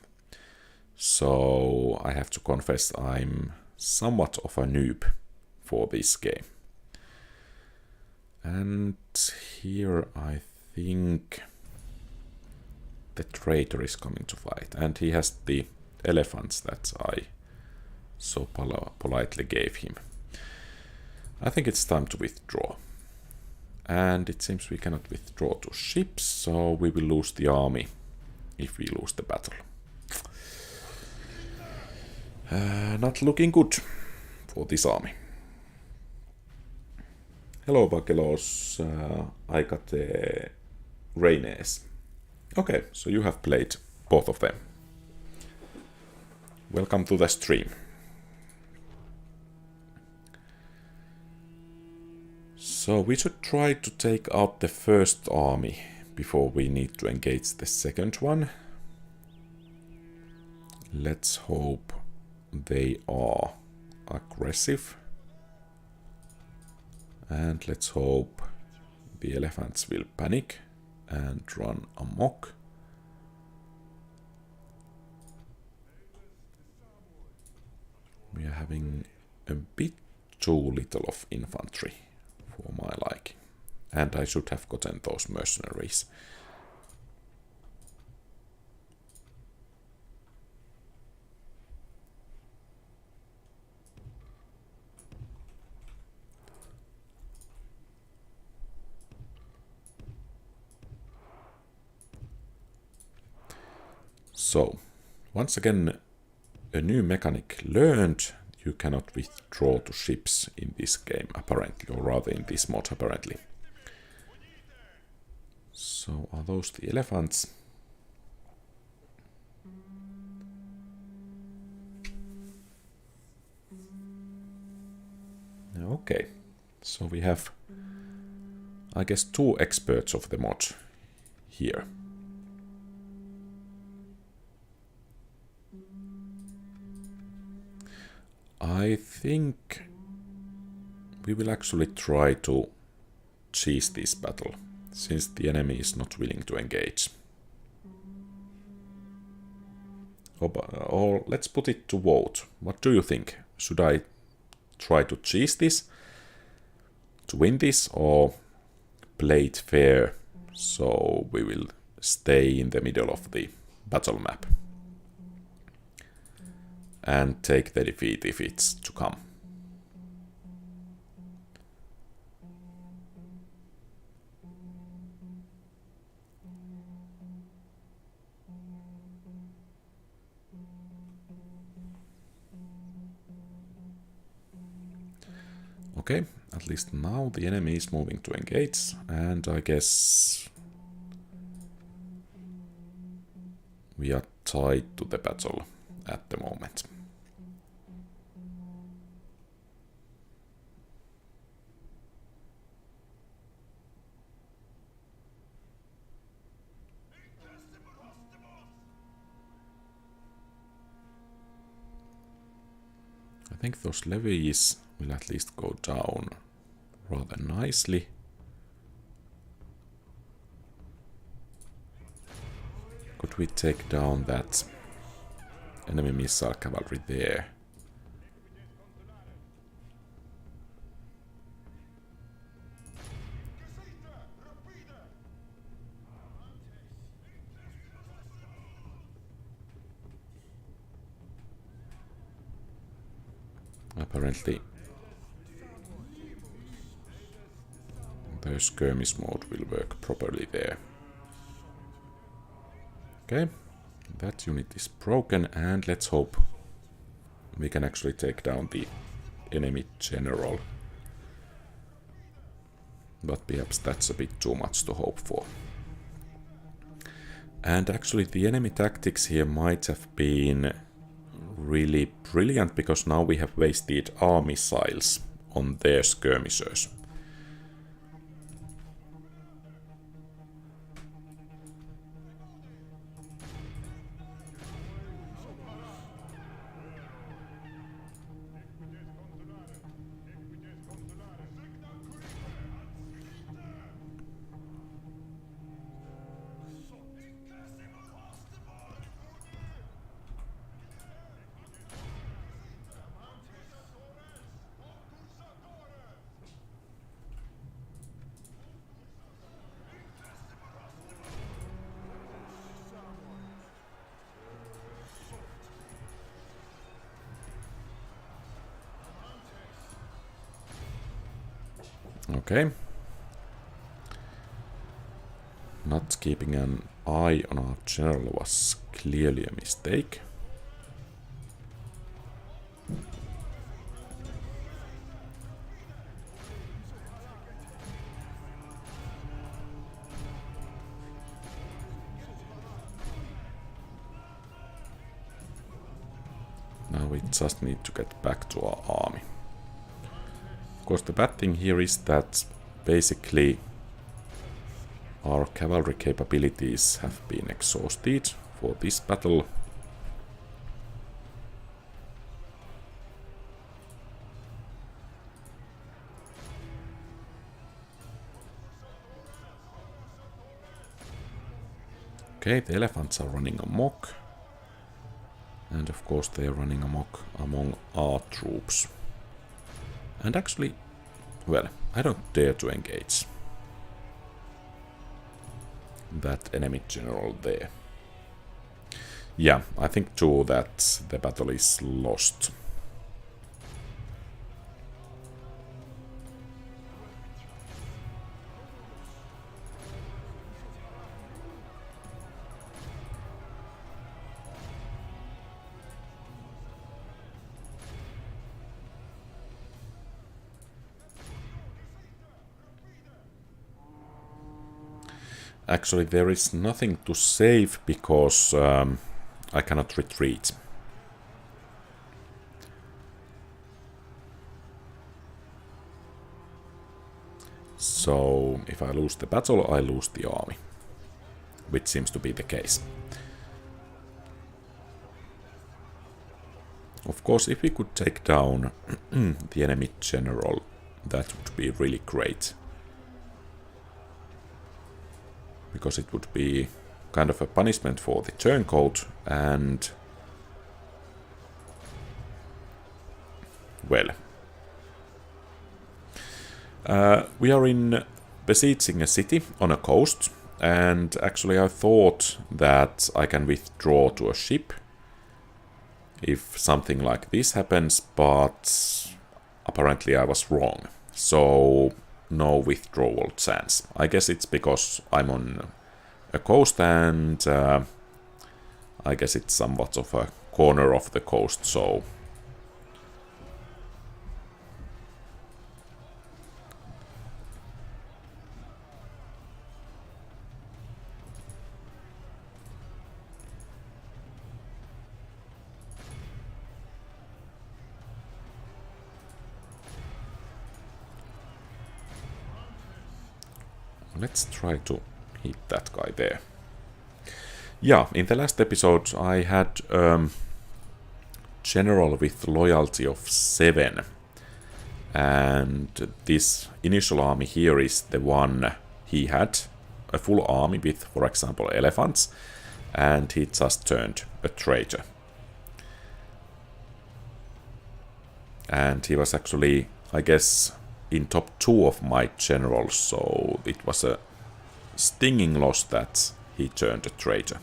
S1: So I have to confess I'm somewhat of a noob for this game. And here I think the traitor is coming to fight, and he has the elephants that I so politely gave him. I think it's time to withdraw. And it seems we cannot withdraw to ships, so we will lose the army if we lose the battle. Not looking good for this army. Hello, Bakelos. I got the Reynes. Okay, so you have played both of them. Welcome to the stream. So we should try to take out the first army before we need to engage the second one. Let's hope they are aggressive. And let's hope the elephants will panic and run amok. We are having a bit too little of infantry for my liking. And I should have gotten those mercenaries. So, once again, a new mechanic learned. You cannot withdraw to ships in this game, apparently, or rather in this mod, apparently. So, are those the elephants? Okay, so we have, I guess, 2 experts of the mod here. I think we will actually try to cheese this battle, since the enemy is not willing to engage. Or let's put it to vote. What do you think? Should I try to cheese this to win this, or play it fair so we will stay in the middle of the battle map and take the defeat if it's to come? Okay, at least now the enemy is moving to engage, and I guess we are tied to the battle at the moment. I think those levies will at least go down rather nicely. Could we take down that enemy missile cavalry there? Apparently the skirmish mode will work properly there. Okay, that unit is broken, and let's hope we can actually take down the enemy general. But perhaps that's a bit too much to hope for. And actually the enemy tactics here might have been really brilliant, because now we have wasted our missiles on their skirmishers. Okay. Not keeping an eye on our general was clearly a mistake. Now we just need to get back to our army. Of course, the bad thing here is that basically our cavalry capabilities have been exhausted for this battle. Okay, the elephants are running amok. And of course they are running amok among our troops. And actually, well, I don't dare to engage that enemy general there. Yeah, I think too that the battle is lost. Actually, there is nothing to save because I cannot retreat. So, if I lose the battle, I lose the army. Which seems to be the case. Of course, if we could take down the enemy general, that would be really great. Because it would be kind of a punishment for the turncoat, and well, we are in besieging a city on a coast, and actually I thought that I can withdraw to a ship if something like this happens, but apparently I was wrong. So no withdrawal chance. I guess it's because I'm on a coast, and I guess it's somewhat of a corner of the coast, so let's try to hit that guy there. Yeah, in the last episode I had general with loyalty of 7. And this initial army here is the one he had. A full army with, for example, elephants. And he just turned a traitor. And he was actually, I guess, in top 2 of my generals, so it was a stinging loss that he turned a traitor.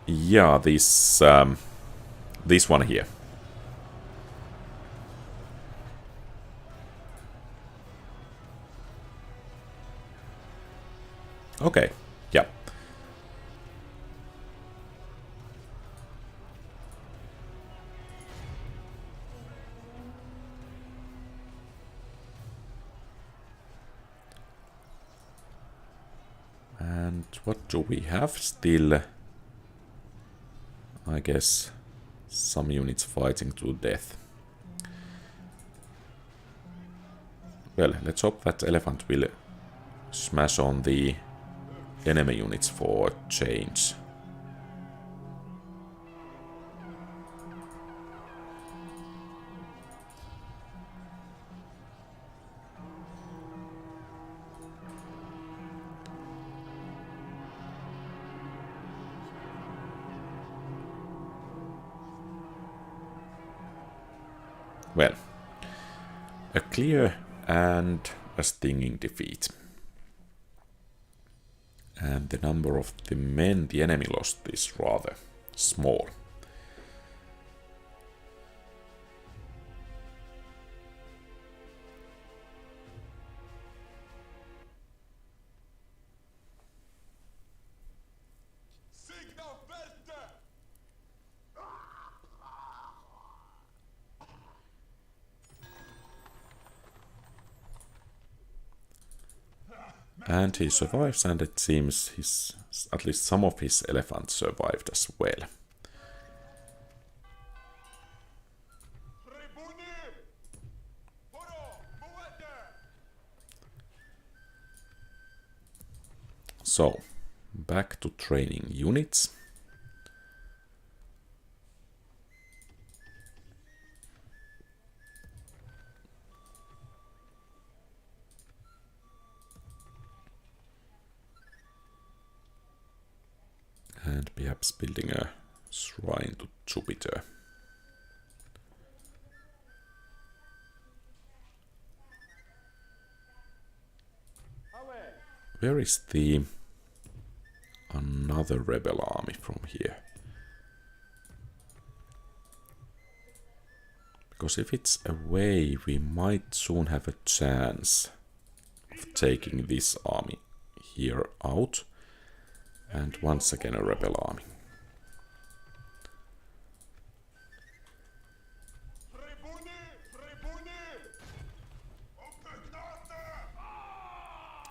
S1: Yeah, this one here. Okay, yeah. And what do we have still? I guess some units fighting to death. Well, let's hope that elephant will smash on the enemy units for a change. Well, a clear and a stinging defeat. And the number of the men the enemy lost is rather small. And he survives, and it seems at least some of his elephants survived as well. So, back to training units. And perhaps building a shrine to Jupiter. Where is the another rebel army from here? Because if it's away, we might soon have a chance of taking this army here out. And once again a rebel army.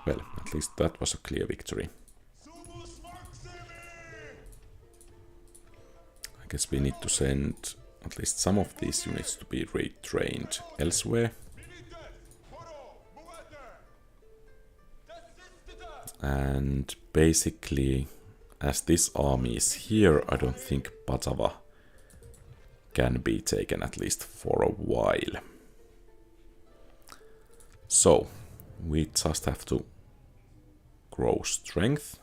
S1: Well, at least that was a clear victory. I guess we need to send at least some of these units to be retrained elsewhere. And basically, as this army is here, I don't think Batava can be taken, at least for a while. So, we just have to grow strength.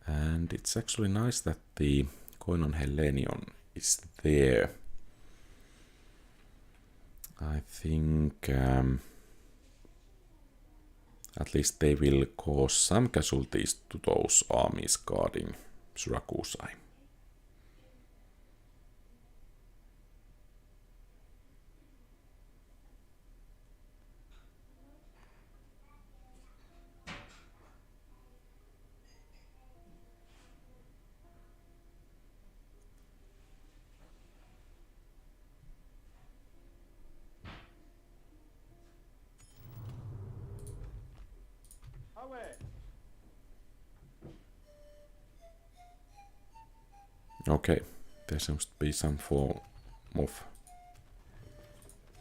S1: And it's actually nice that the Koinon Hellenion is there. I think at least they will cause some casualties to those armies guarding Syrakusai. Okay, there seems to be some form of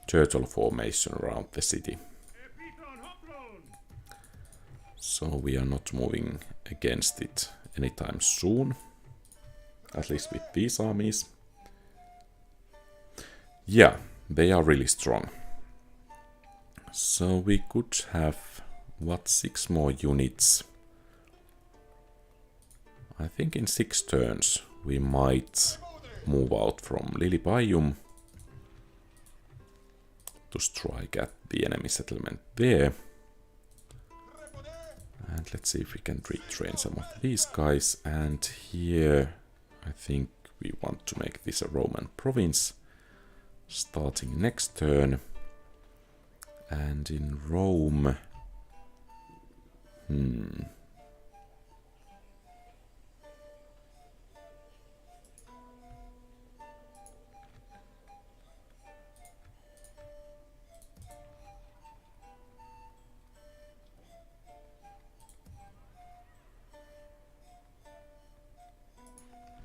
S1: turtle formation around the city. So we are not moving against it anytime soon, at least with these armies. Yeah, they are really strong. So we could have, what, 6 more units? I think in 6 turns we might move out from Lilibayum to strike at the enemy settlement there. And let's see if we can retrain some of these guys. And here I think we want to make this a Roman province starting next turn. And in Rome,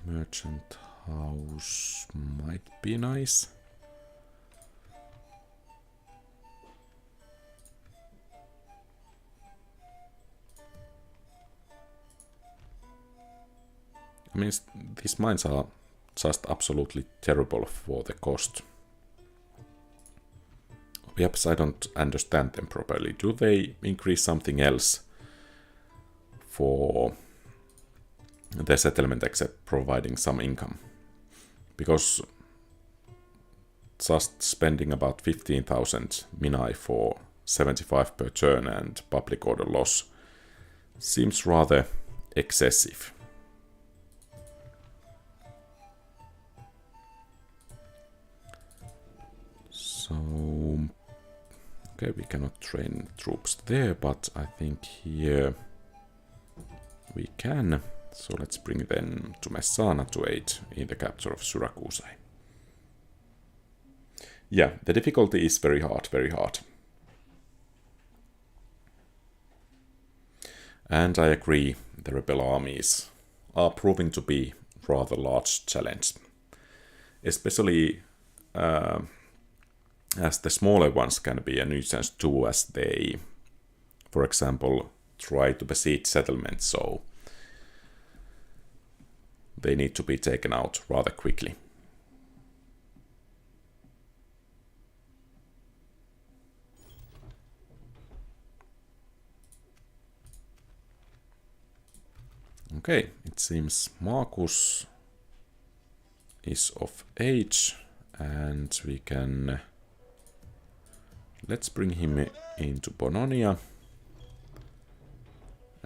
S1: merchant house might be nice. I mean, these mines are just absolutely terrible for the cost. Perhaps I don't understand them properly. Do they increase something else for the settlement except providing some income? Because just spending about 15,000 minae for 75 per turn and public order loss seems rather excessive. So, okay, we cannot train troops there, but I think here we can. So let's bring them to Messana to aid in the capture of Syracuse. Yeah, the difficulty is very hard, very hard. And I agree, the rebel armies are proving to be rather large challenge. Especially as the smaller ones can be a nuisance too, as they, for example, try to besiege settlements, so they need to be taken out rather quickly. Okay, it seems Marcus is of age, and we can... Let's bring him into Bononia.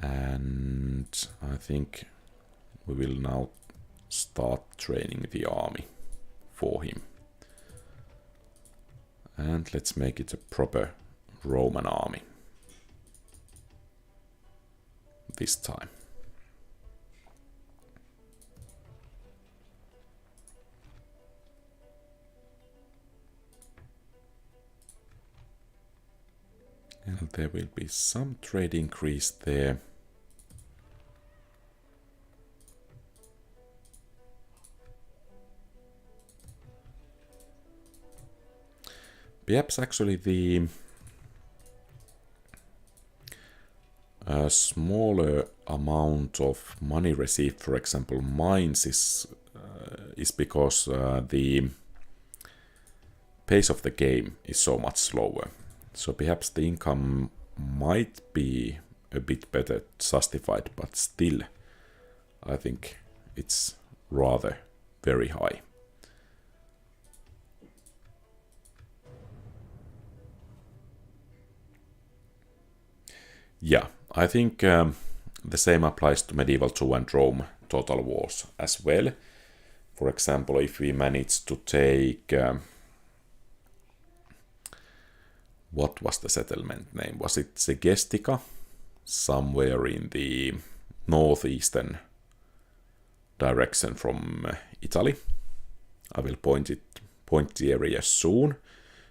S1: And I think we will now start training the army for him. And let's make it a proper Roman army this time. And there will be some trade increase there. Perhaps actually the smaller amount of money received, for example, mines, is because the pace of the game is so much slower. So perhaps the income might be a bit better justified, but still, I think it's rather very high. Yeah, I think the same applies to Medieval 2 and Rome Total Wars as well. For example, if we manage to take... what was the settlement name? Was it Segestica? Somewhere in the northeastern direction from Italy. I will point the area soon.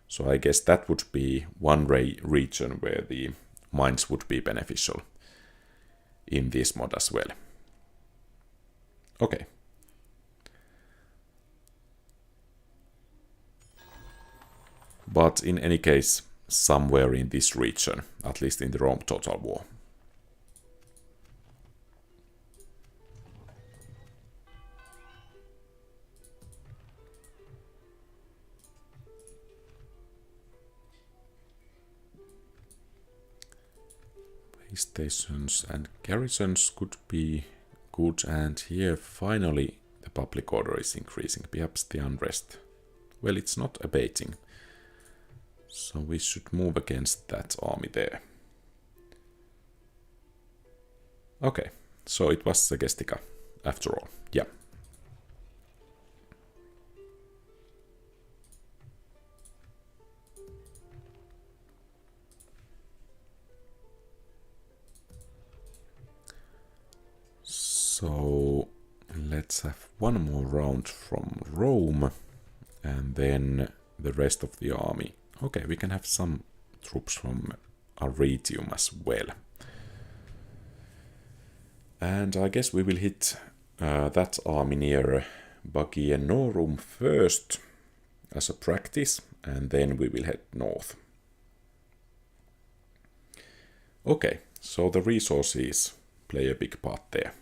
S1: So I guess that would be one region where the mines would be beneficial in this mod as well. Okay. But in any case, somewhere in this region, at least in the Rome Total War. Base stations and garrisons could be good, and here finally the public order is increasing, perhaps the unrest. Well, it's not abating. So we should move against that army there. Okay, so it was Segestica after all, yeah. So let's have one more round from Rome, and then the rest of the army. Okay, we can have some troops from Arretium as well. And I guess we will hit that army near Bagienorum first as a practice, and then we will head north. Okay, so the resources play a big part there.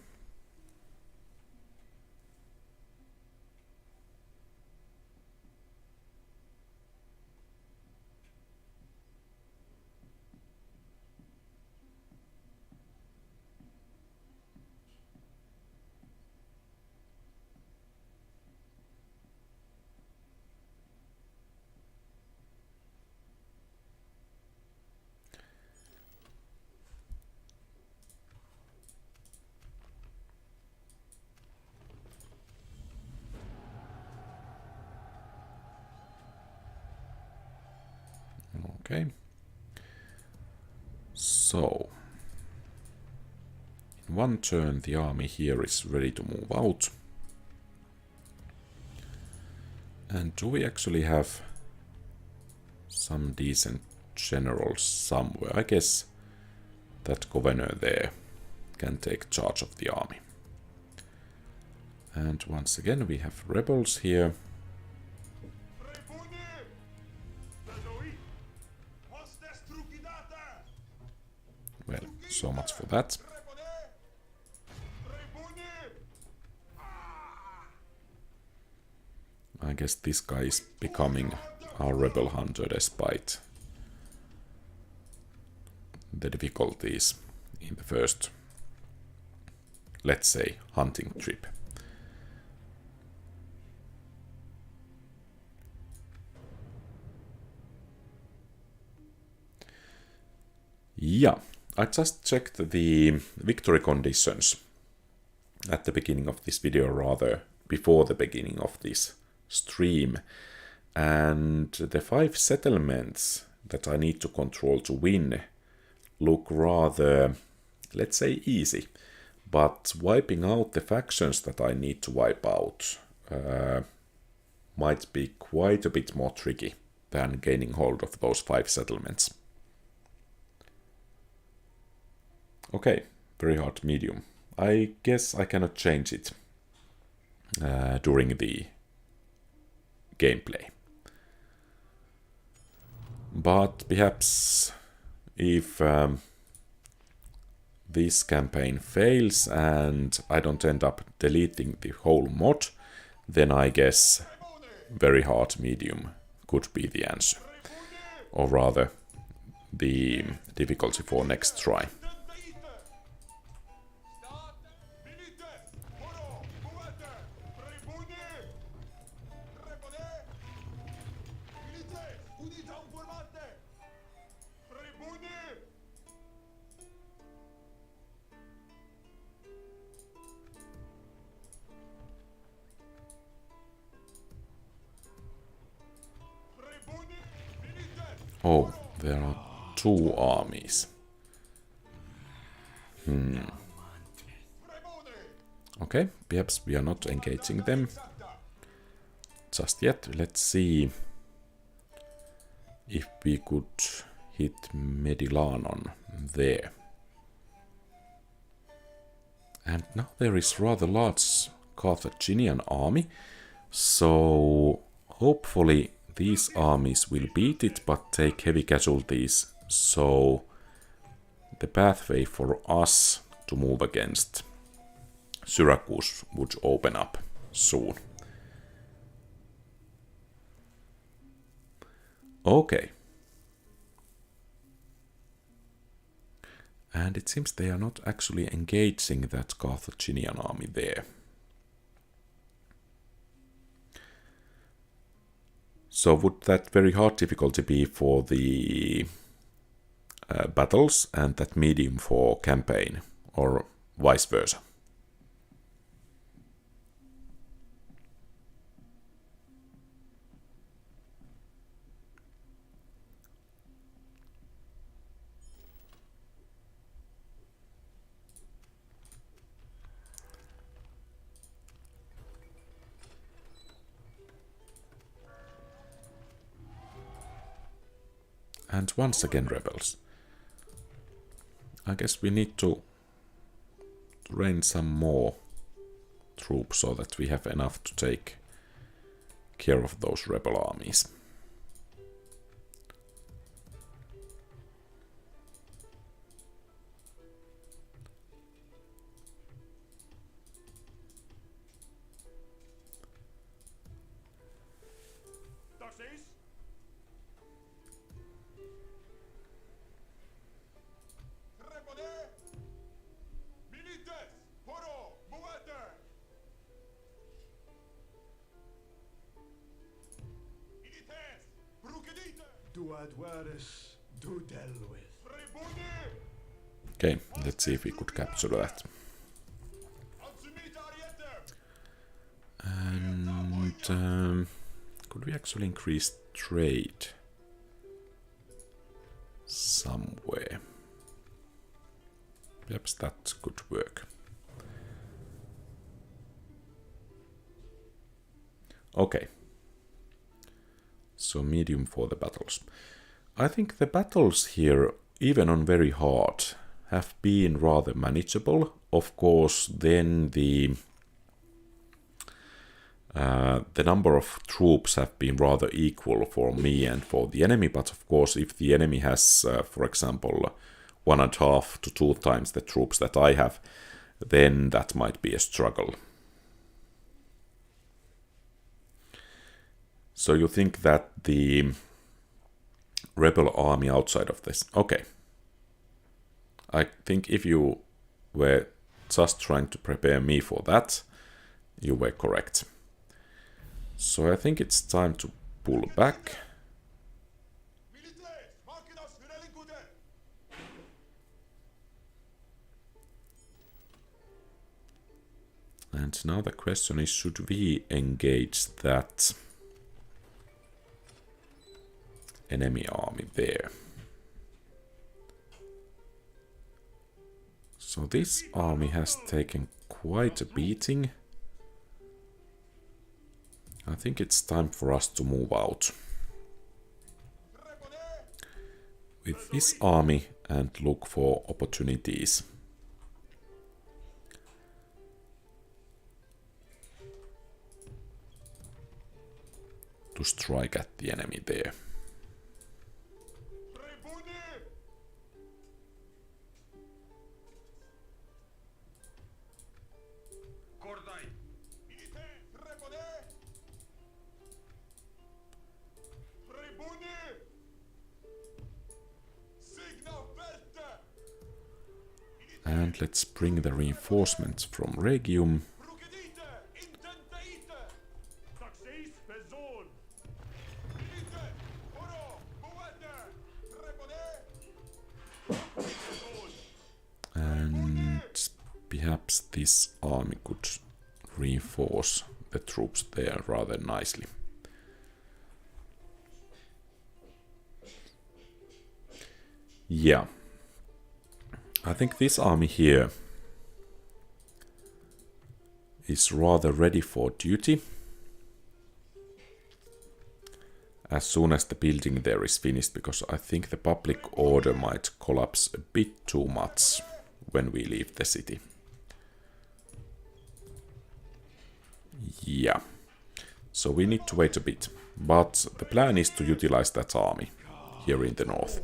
S1: Okay. So, in one turn the army here is ready to move out. And do we actually have some decent generals somewhere? I guess that governor there can take charge of the army. And once again we have rebels here. Well, so much for that. I guess this guy is becoming our rebel hunter despite the difficulties in the first, let's say, hunting trip. Yeah, I just checked the victory conditions at the beginning of this video, rather before the beginning of this stream, and the 5 settlements that I need to control to win look rather, let's say, easy, but wiping out the factions that I need to wipe out might be quite a bit more tricky than gaining hold of those 5 settlements. Okay, very hard medium. I guess I cannot change it during the gameplay. But perhaps if this campaign fails and I don't end up deleting the whole mod, then I guess very hard medium could be the answer. Or rather, the difficulty for next try. Oh, there are 2 armies. Okay, perhaps we are not engaging them just yet. Let's see if we could hit Medilanon there. And now there is rather large Carthaginian army, so hopefully these armies will beat it but take heavy casualties, so the pathway for us to move against Syracuse would open up soon. Okay. And it seems they are not actually engaging that Carthaginian army there. So would that very hard difficulty be for the battles and that medium for campaign, or vice versa? And once again rebels. I guess we need to train some more troops so that we have enough to take care of those rebel armies. Okay, let's see if we could capture that. And could we actually increase trade? somewhere. Perhaps that could work. Okay. So medium for the battles. I think the battles here, even on very hard, have been rather manageable. Of course, then the number of troops have been rather equal for me and for the enemy, but of course if the enemy has, for example, 1.5 to 2 times the troops that I have, then that might be a struggle. So you think that the rebel army outside of this... Okay. I think if you were just trying to prepare me for that, you were correct. So I think it's time to pull back. And now the question is, should we engage that enemy army there? So this army has taken quite a beating. I think it's time for us to move out with this army and look for opportunities. To strike at the enemy there. And let's bring the reinforcements from Regium. And perhaps this army could reinforce the troops there rather nicely. Yeah. I think this army here is rather ready for duty. As soon as the building there is finished, because I think the public order might collapse a bit too much when we leave the city. Yeah. So we need to wait a bit. But the plan is to utilize that army here in the north.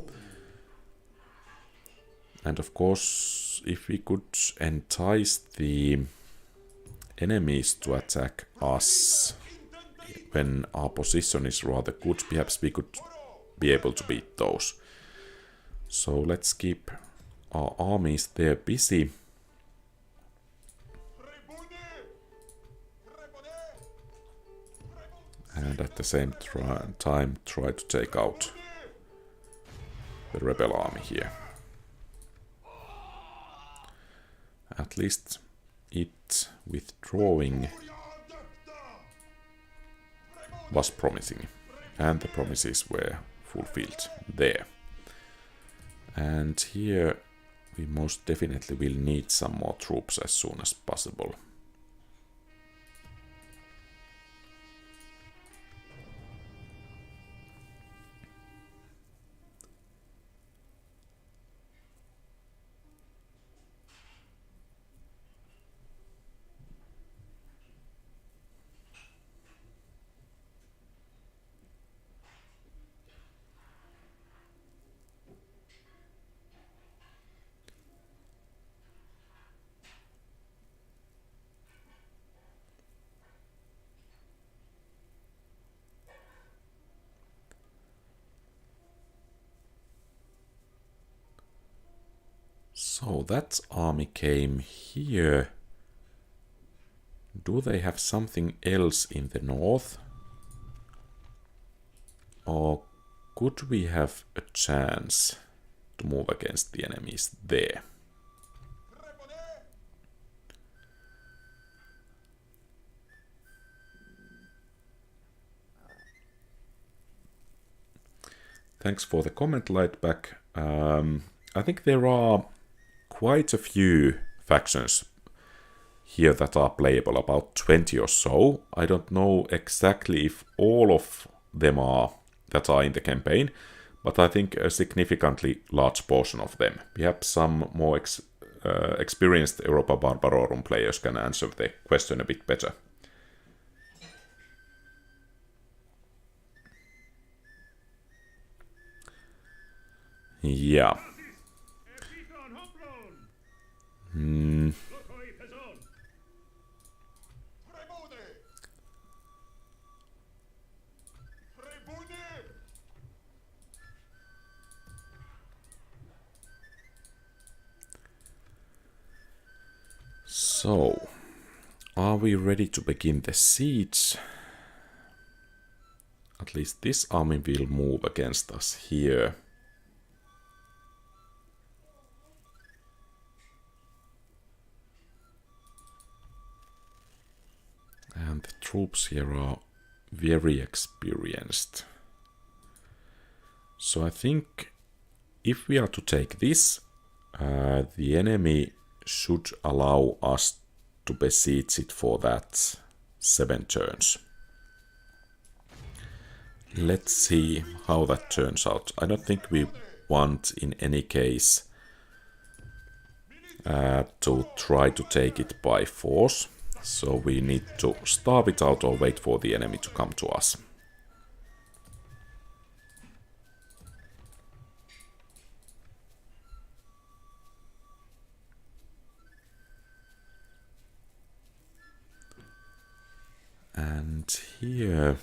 S1: And of course, if we could entice the enemies to attack us when our position is rather good, perhaps we could be able to beat those. So let's keep our armies there busy. And at the same time try to take out the rebel army here. At least it withdrawing was promising, and the promises were fulfilled there. And here we most definitely will need some more troops as soon as possible. So that army came here. Do they have something else in the north? Or could we have a chance to move against the enemies there? thanks for the comment, Lightback. I think there are quite a few factions here that are playable, about 20 or so. I don't know exactly if all of them are that are in the campaign, but I think a significantly large portion of them. Perhaps some more experienced Europa Barbarorum players can answer the question a bit better. Yeah. So, are we ready to begin the siege? At least this army will move against us here. And the troops here are very experienced. So I think if we are to take this, the enemy should allow us to besiege it for that 7 turns. Let's see how that turns out. I don't think we want in any case to try to take it by force. So we need to starve it out or wait for the enemy to come to us. And here...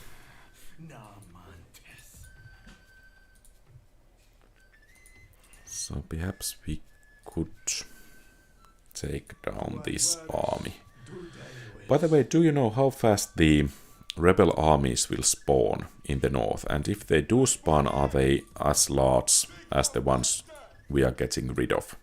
S1: So perhaps we could take down this army. By the way, do you know how fast the rebel armies will spawn in the north? And if they do spawn, are they as large as the ones we are getting rid of?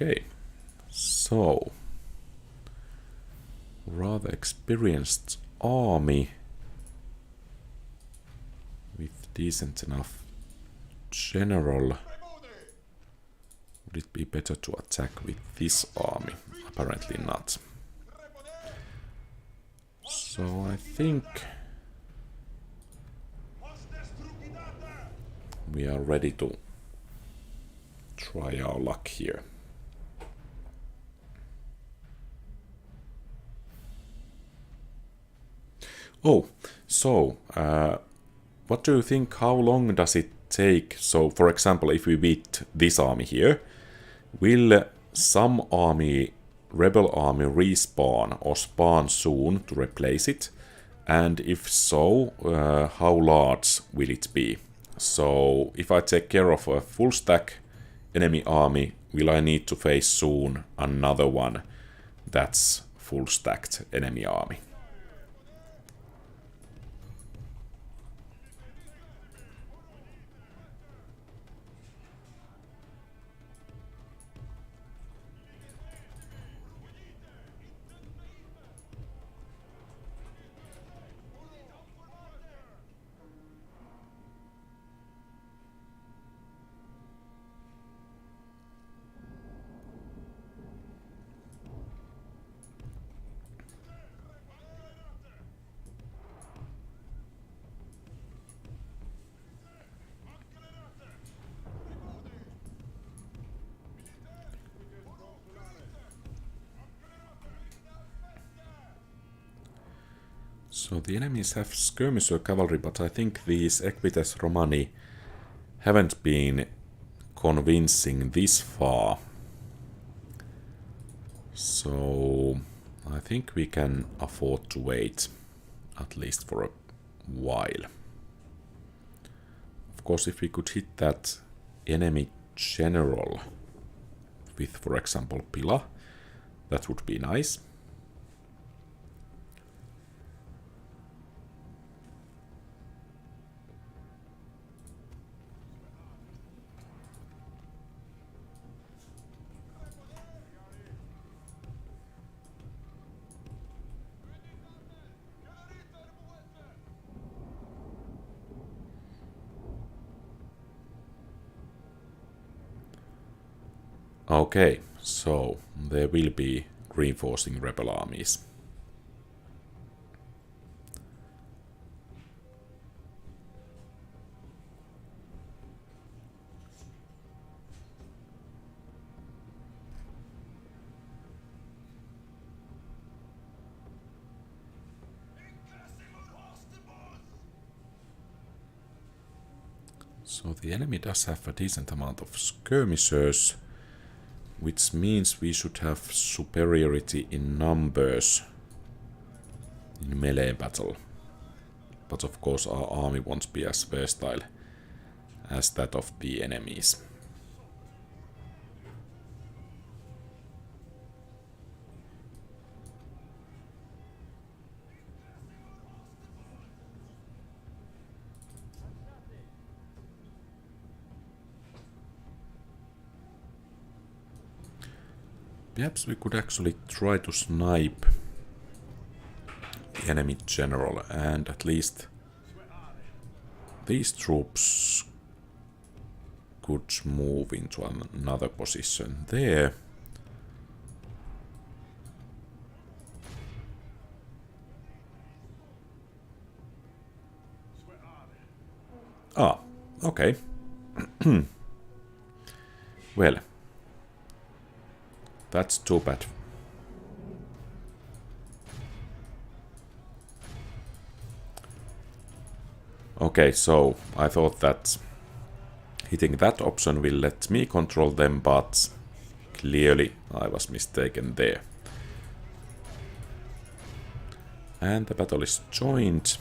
S1: Okay, so rather experienced army with decent enough general. Would it be better to attack with this army? Apparently not. So I think we are ready to try our luck here. Oh, so what do you think? How long does it take? So, for example, if we beat this army here, will some army, rebel army, respawn or spawn soon to replace it? And if so, how large will it be? So, if I take care of a full stack enemy army, will I need to face soon another one that's full stacked enemy army? So the enemies have skirmisher cavalry, but I think these Equites Romani haven't been convincing this far. So I think we can afford to wait at least for a while. Of course, if we could hit that enemy general with, for example, Pila, that would be nice. Okay, so there will be reinforcing rebel armies. So the enemy does have a decent amount of skirmishers, which means we should have superiority in numbers in melee battle. But of course our army won't be as versatile as that of the enemies. Perhaps we could actually try to snipe the enemy general, and at least these troops could move into another position there. Ah, okay. Well, that's too bad. Okay, so I thought that hitting that option will let me control them, but clearly I was mistaken there. And the battle is joined.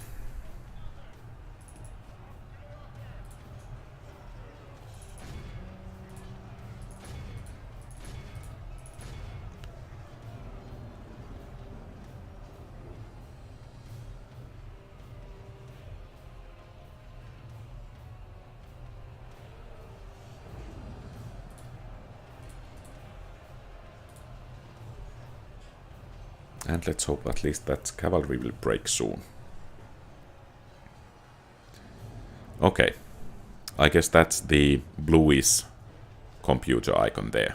S1: And let's hope at least that cavalry will break soon. Okay, I guess that's the bluish computer icon there.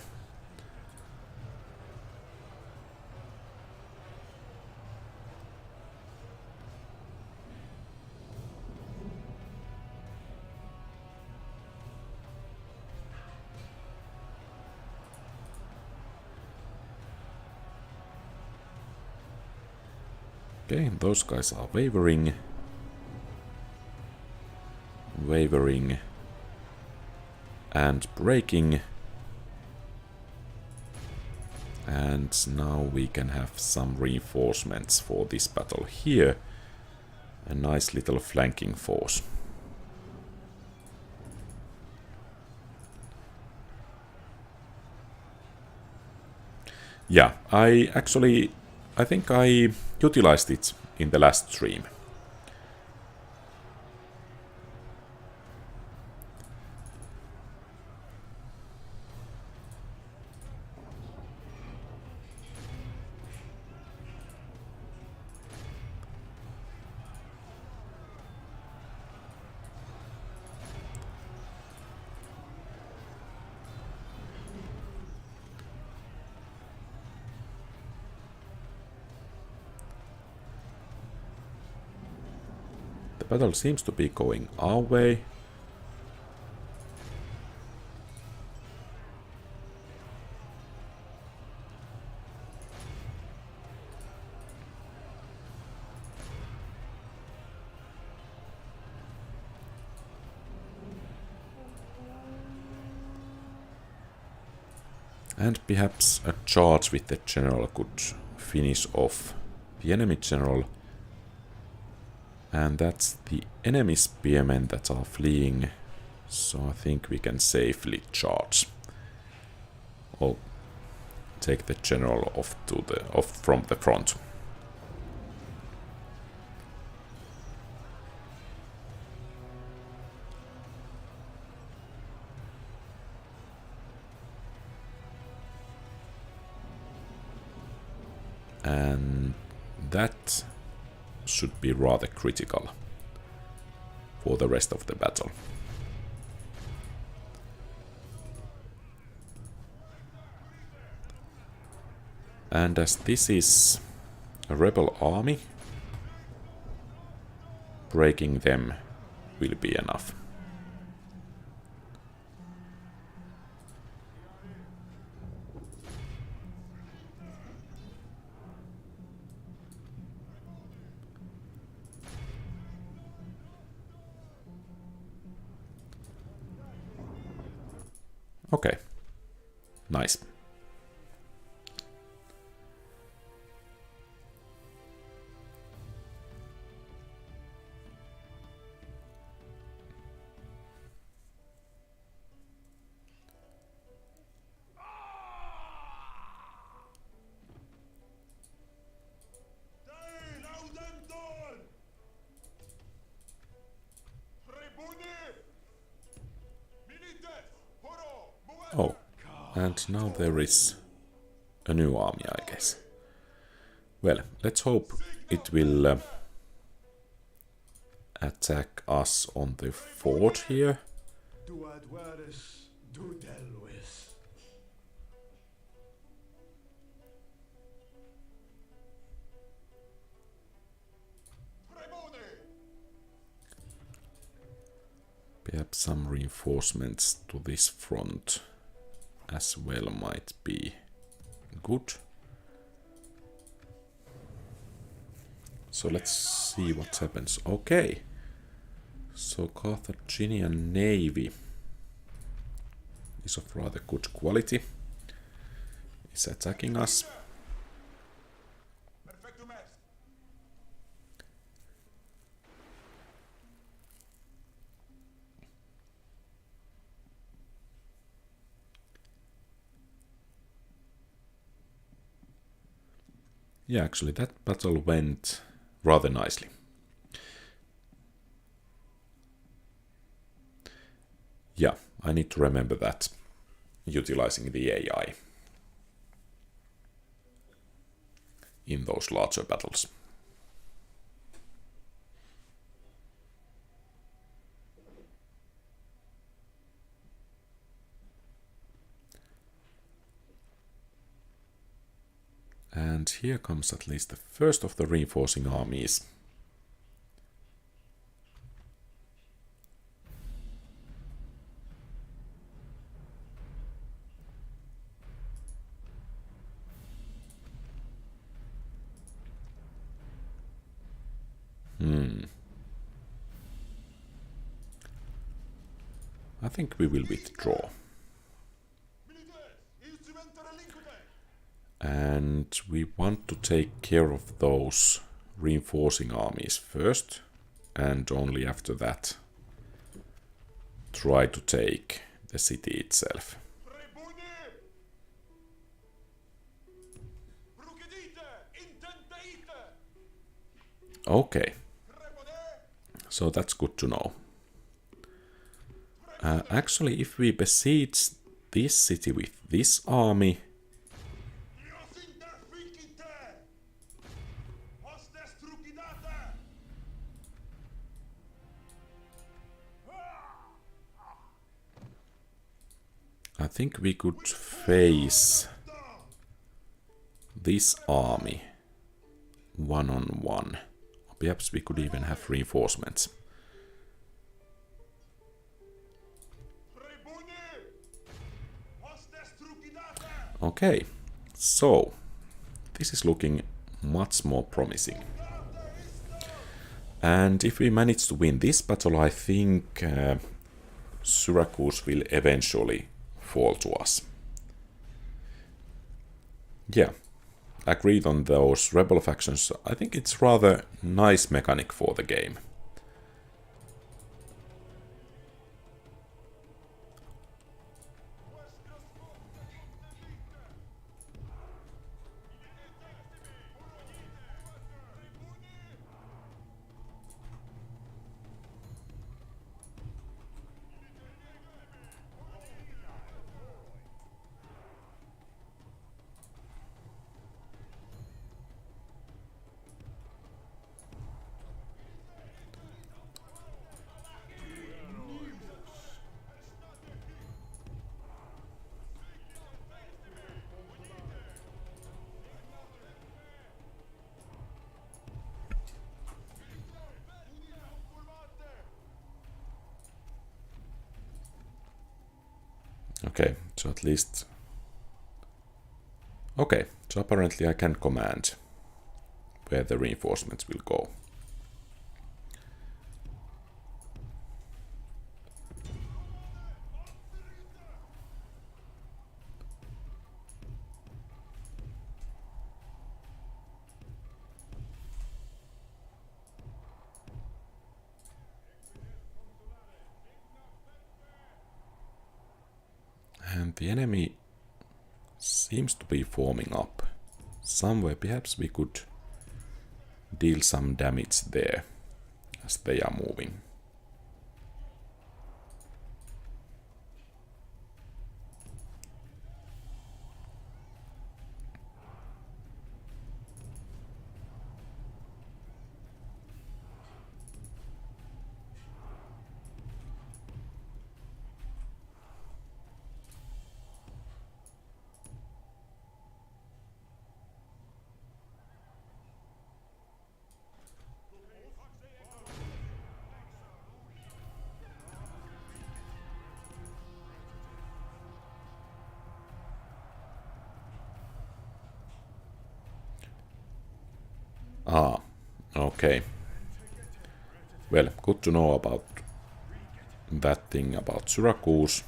S1: Okay, those guys are wavering. Wavering. And breaking. And now we can have some reinforcements for this battle here. A nice little flanking force. Yeah, I think I utilized it in the last stream. The battle seems to be going our way. And perhaps a charge with the general could finish off the enemy general. And that's the enemy spearmen that are fleeing. So I think we can safely charge. Or take the general off from the front. And that should be rather critical for the rest of the battle. And as this is a rebel army, breaking them will be enough. Okay, nice. Oh, and now there is a new army, I guess. Well, let's hope it will attack us on the fort here. Perhaps some reinforcements to this front as well might be good. So let's see what happens. Okay. So Carthaginian navy is of rather good quality. It's attacking us. Yeah, actually that battle went rather nicely. Yeah, I need to remember that, utilizing the AI in those larger battles. And here comes at least the first of the reinforcing armies. I think we will withdraw. And we want to take care of those reinforcing armies first, and only after that try to take the city itself. Okay, so that's good to know. Actually, if we besiege this city with this army, I think we could face this army one-on-one. Perhaps we could even have reinforcements. Okay, so this is looking much more promising. And if we manage to win this battle, I think Syracuse will eventually fall to us. yeah, agreed on those rebel factions. I think it's rather nice mechanic for the game. Okay, so at least... Okay, so apparently I can command where the reinforcements will go. And the enemy seems to be forming up somewhere. Perhaps we could deal some damage there as they are moving. Ah, okay. Well, good to know about that thing about Syracuse.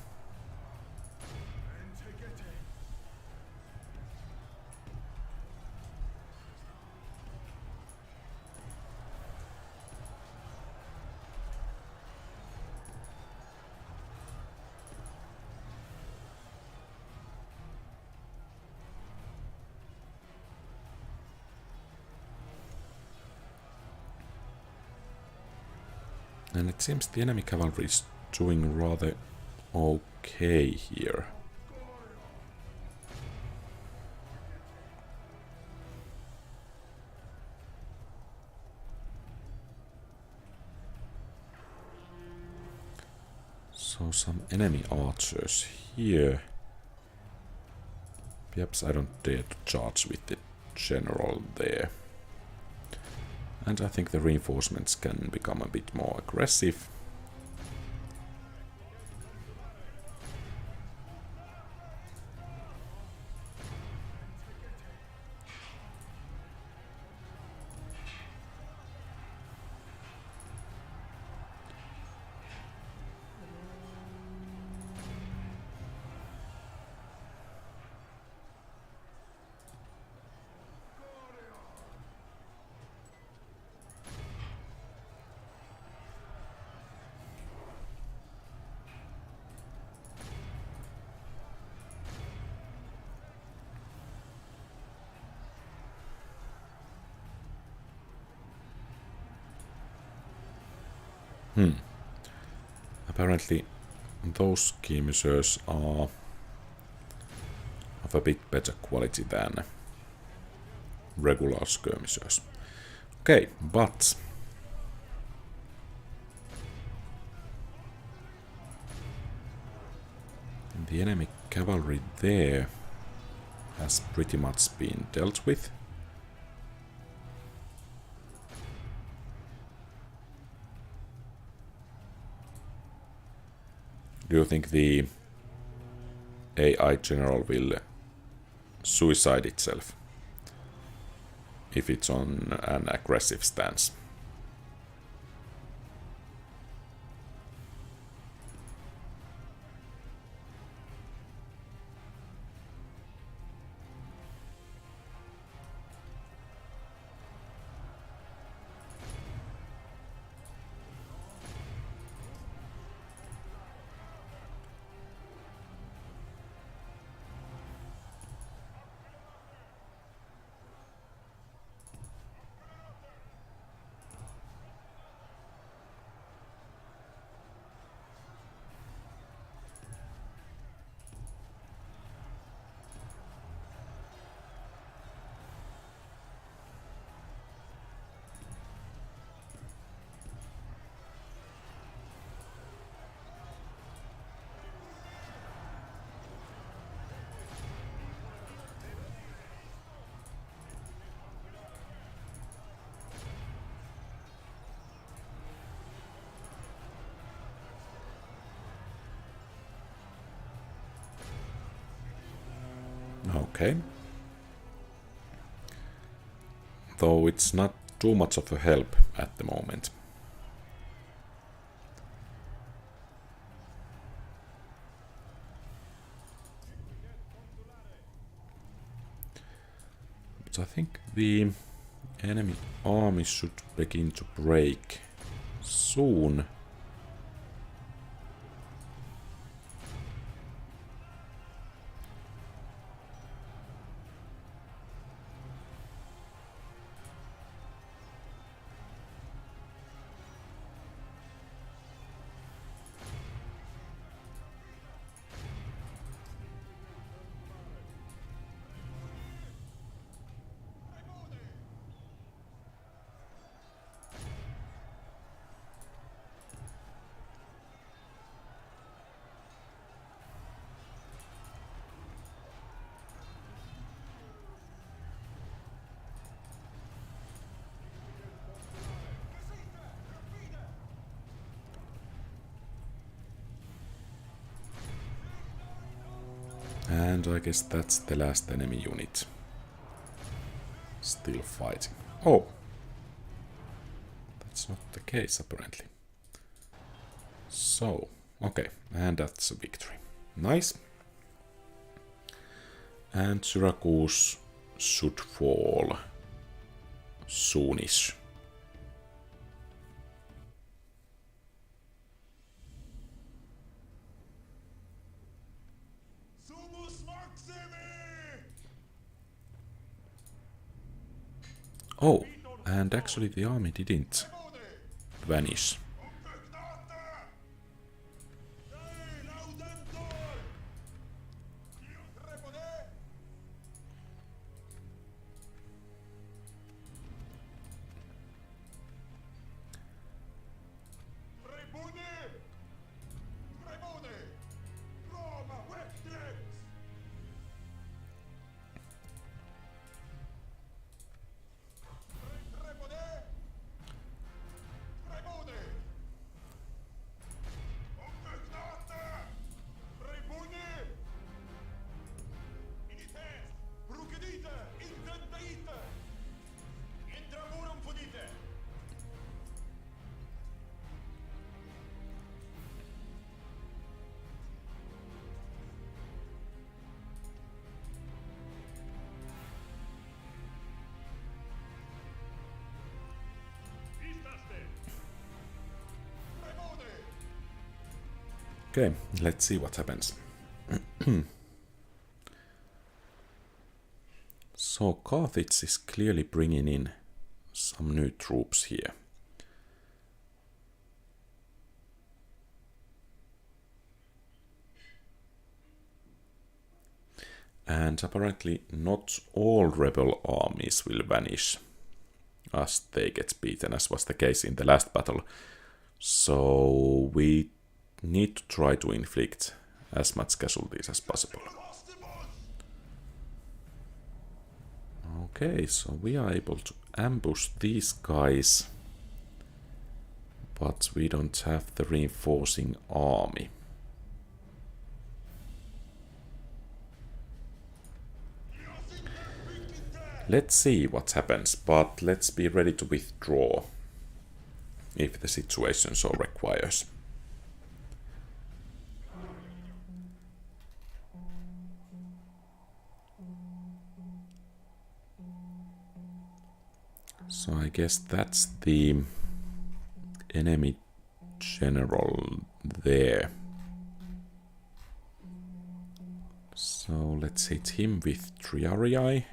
S1: And it seems the enemy cavalry is doing rather okay here. So some enemy archers here. Perhaps I don't dare to charge with the general there. And I think the reinforcements can become a bit more aggressive. Apparently those skirmishers are of a bit better quality than regular skirmishers. Okay, but the enemy cavalry there has pretty much been dealt with. Do you think the AI general will suicide itself if it's on an aggressive stance? Okay. Though it's not too much of a help at the moment. But I think the enemy army should begin to break soon. And I guess that's the last enemy unit. Still fighting. Oh! That's not the case, apparently. So, okay, and that's a victory. Nice. And Syracuse should fall soonish. Oh, and actually the army didn't vanish. Okay, let's see what happens. So Carthage is clearly bringing in some new troops here. And apparently not all rebel armies will vanish as they get beaten, as was the case in the last battle. So we need to try to inflict as much casualties as possible. Okay, so we are able to ambush these guys, but we don't have the reinforcing army. Let's see what happens, but let's be ready to withdraw if the situation so requires. So I guess that's the enemy general there. So let's hit him with Triarii.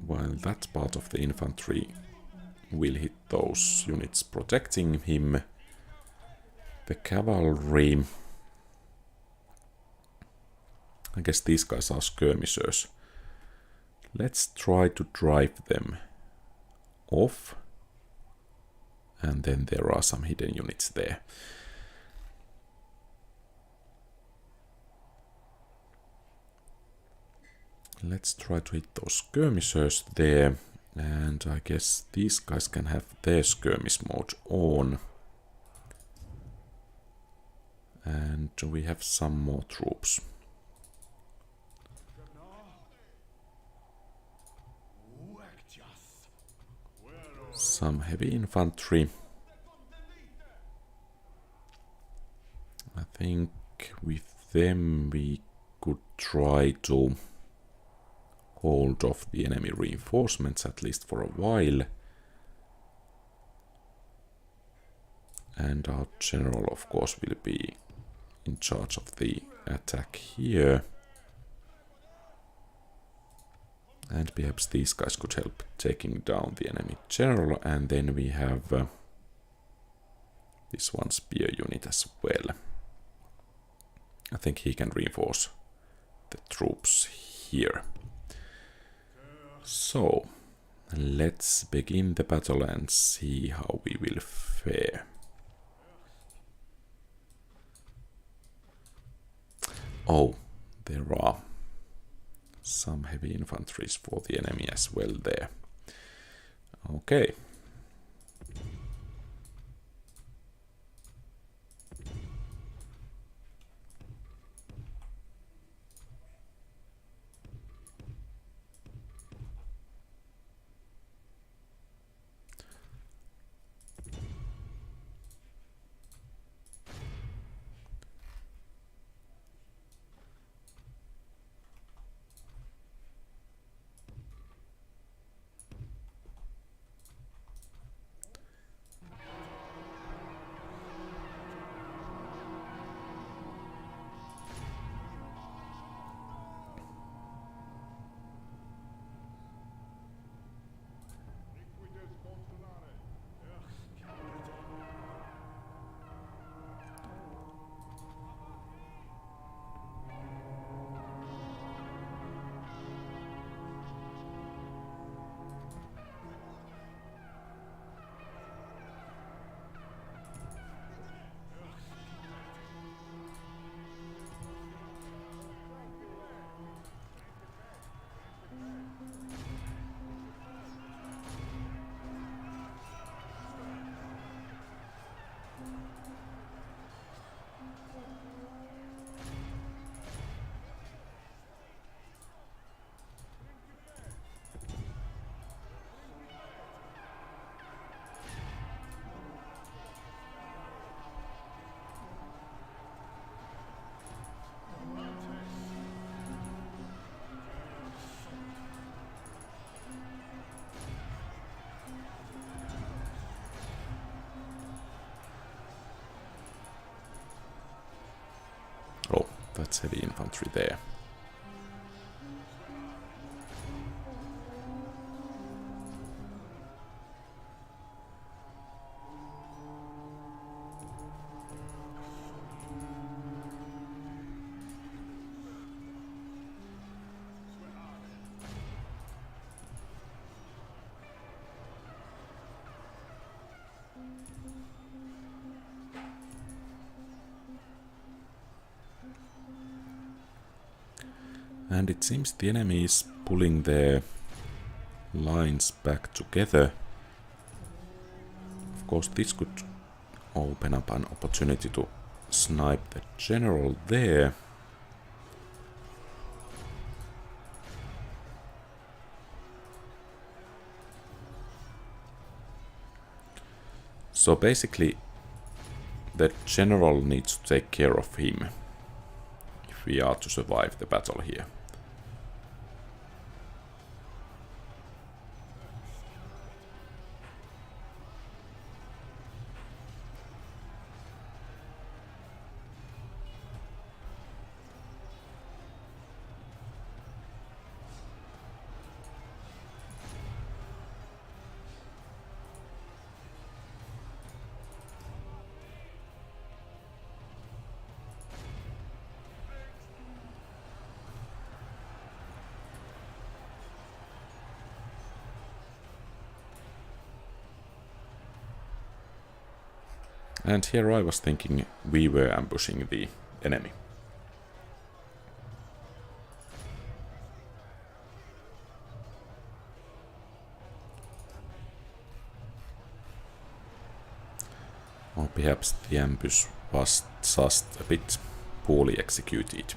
S1: While that part of the infantry will hit those units protecting him, the cavalry, I guess these guys are skirmishers. Let's try to drive them off, and then there are some hidden units there. Let's try to hit those skirmishers there. And I guess these guys can have their skirmish mode on. And we have some more troops. Some heavy infantry. I think with them we could try to hold off the enemy reinforcements at least for a while. And our general, of course, will be in charge of the attack here. And perhaps these guys could help taking down the enemy general. And then we have this one spear unit as well. I think he can reinforce the troops here. So, let's begin the battle and see how we will fare. Oh, there are some heavy infantry for the enemy as well there. Okay. Oh, that's heavy infantry there. And it seems the enemy is pulling their lines back together. Of course, this could open up an opportunity to snipe the general there. So basically, the general needs to take care of him if we are to survive the battle here. And here I was thinking we were ambushing the enemy. Or perhaps the ambush was just a bit poorly executed.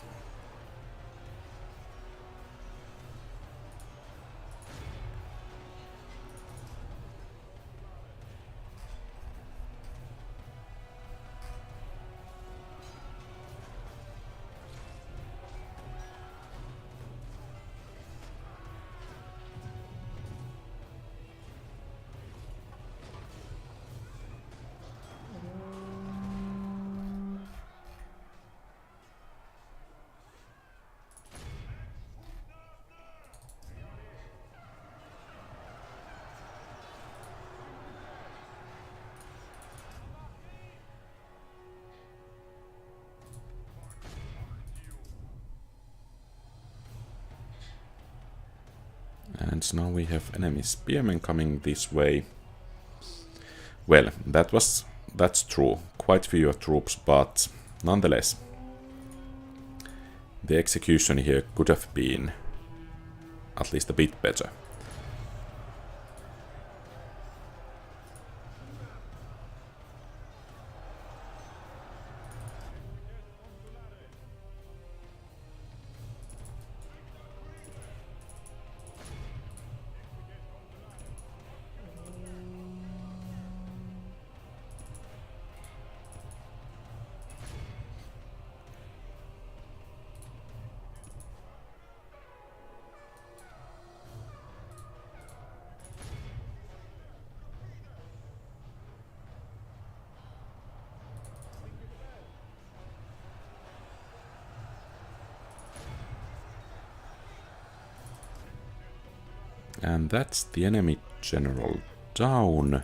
S1: And now we have enemy spearmen coming this way. Well, that's true. Quite fewer troops, but nonetheless, the execution here could have been at least a bit better. And that's the enemy general down.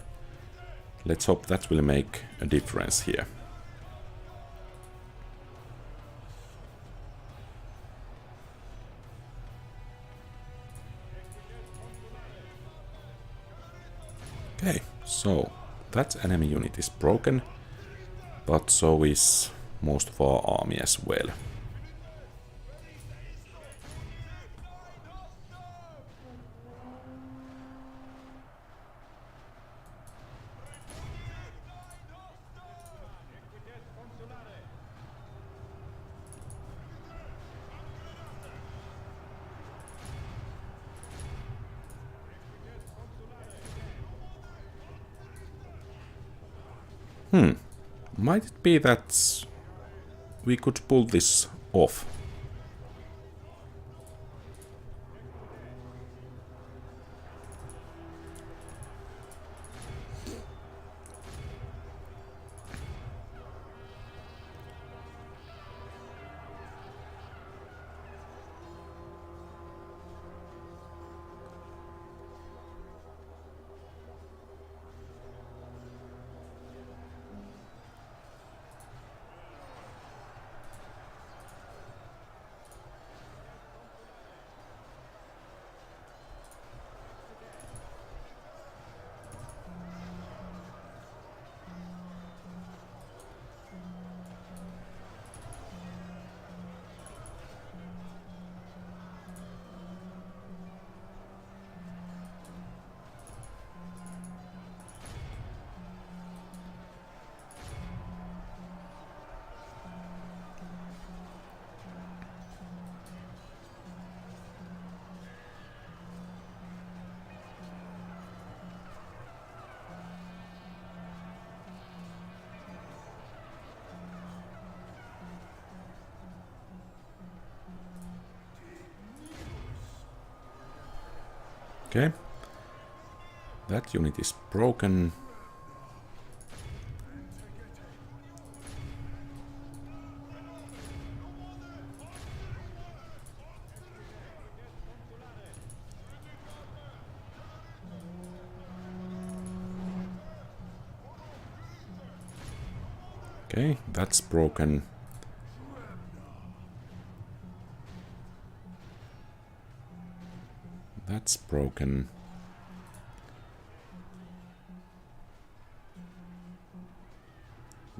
S1: Let's hope that will make a difference here. Okay, so that enemy unit is broken, but so is most of our army as well. Might it be that we could pull this off? Okay, that unit is broken. Okay, that's broken. That's broken.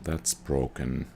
S1: That's broken.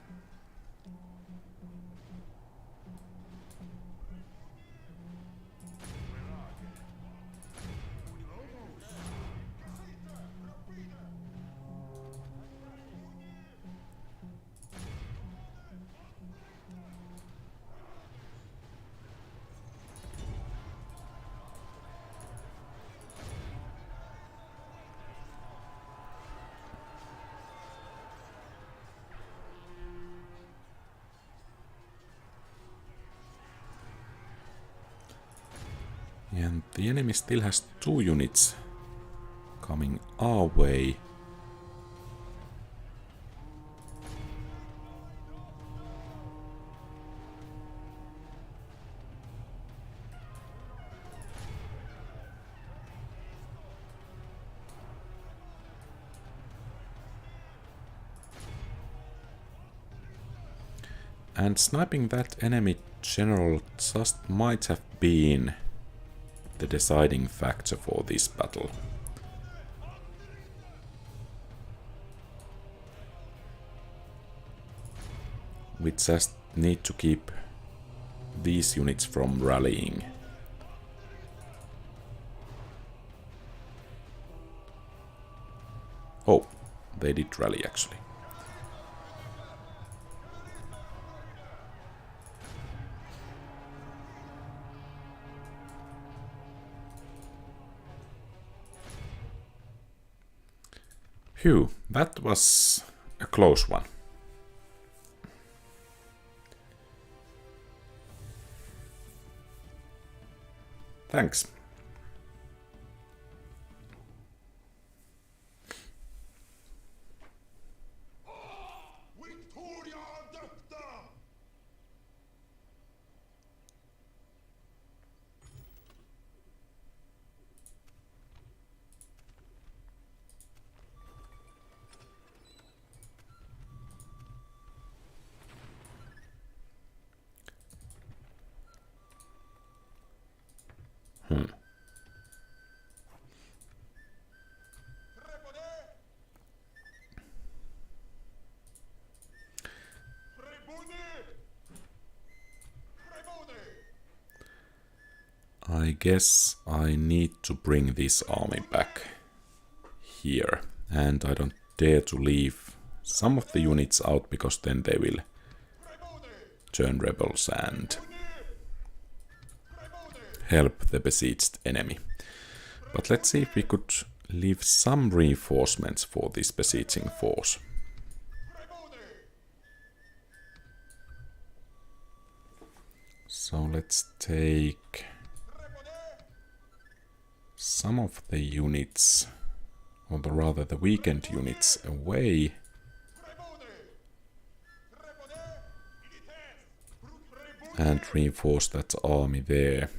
S1: And the enemy still has 2 units coming our way. And sniping that enemy general just might have been the deciding factor for this battle. We just need to keep these units from rallying. Oh, they did rally actually. Phew, that was a close one. Thanks. I guess I need to bring this army back here, and I don't dare to leave some of the units out because then they will turn rebels and help the besieged enemy. But let's see if we could leave some reinforcements for this besieging force. So let's take some of the units, or rather the weakened units, away. And reinforce that army there.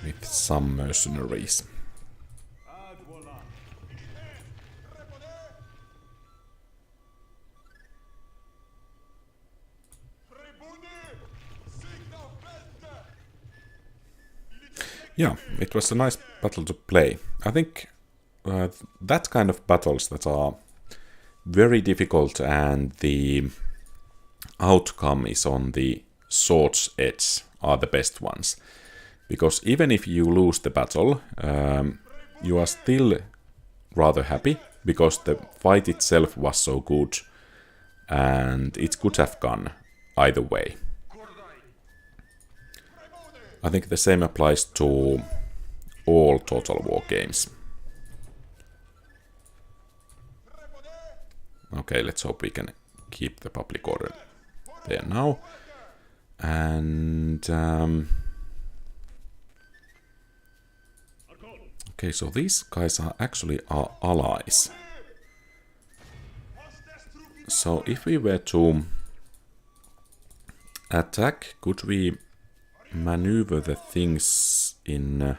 S1: With some mercenaries. Yeah, it was a nice battle to play. I think that kind of battles that are very difficult and the outcome is on the sword's edge are the best ones. Because even if you lose the battle, you are still rather happy because the fight itself was so good and it could have gone either way. I think the same applies to all Total War games. Okay, let's hope we can keep the public order there now. And okay, so these guys are actually our allies. So if we were to attack, could we maneuver the things in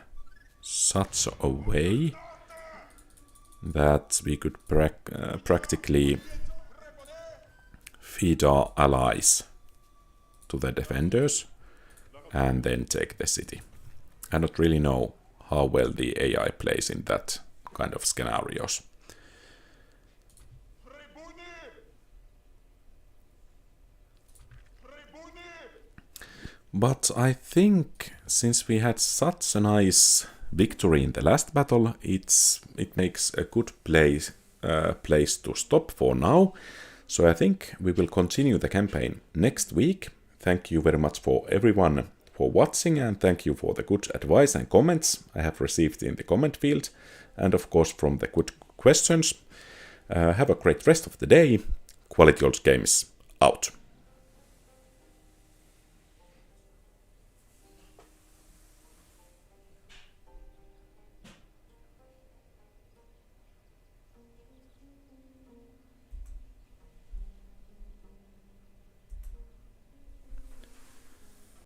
S1: such a way that we could practically feed our allies to the defenders and then take the city? I don't really know how well the AI plays in that kind of scenarios. But I think since we had such a nice victory in the last battle, it makes a good place to stop for now. So I think we will continue the campaign next week. Thank you very much for everyone for watching, and thank you for the good advice and comments I have received in the comment field, and of course from the good questions. Have a great rest of the day. QualityOldGames out.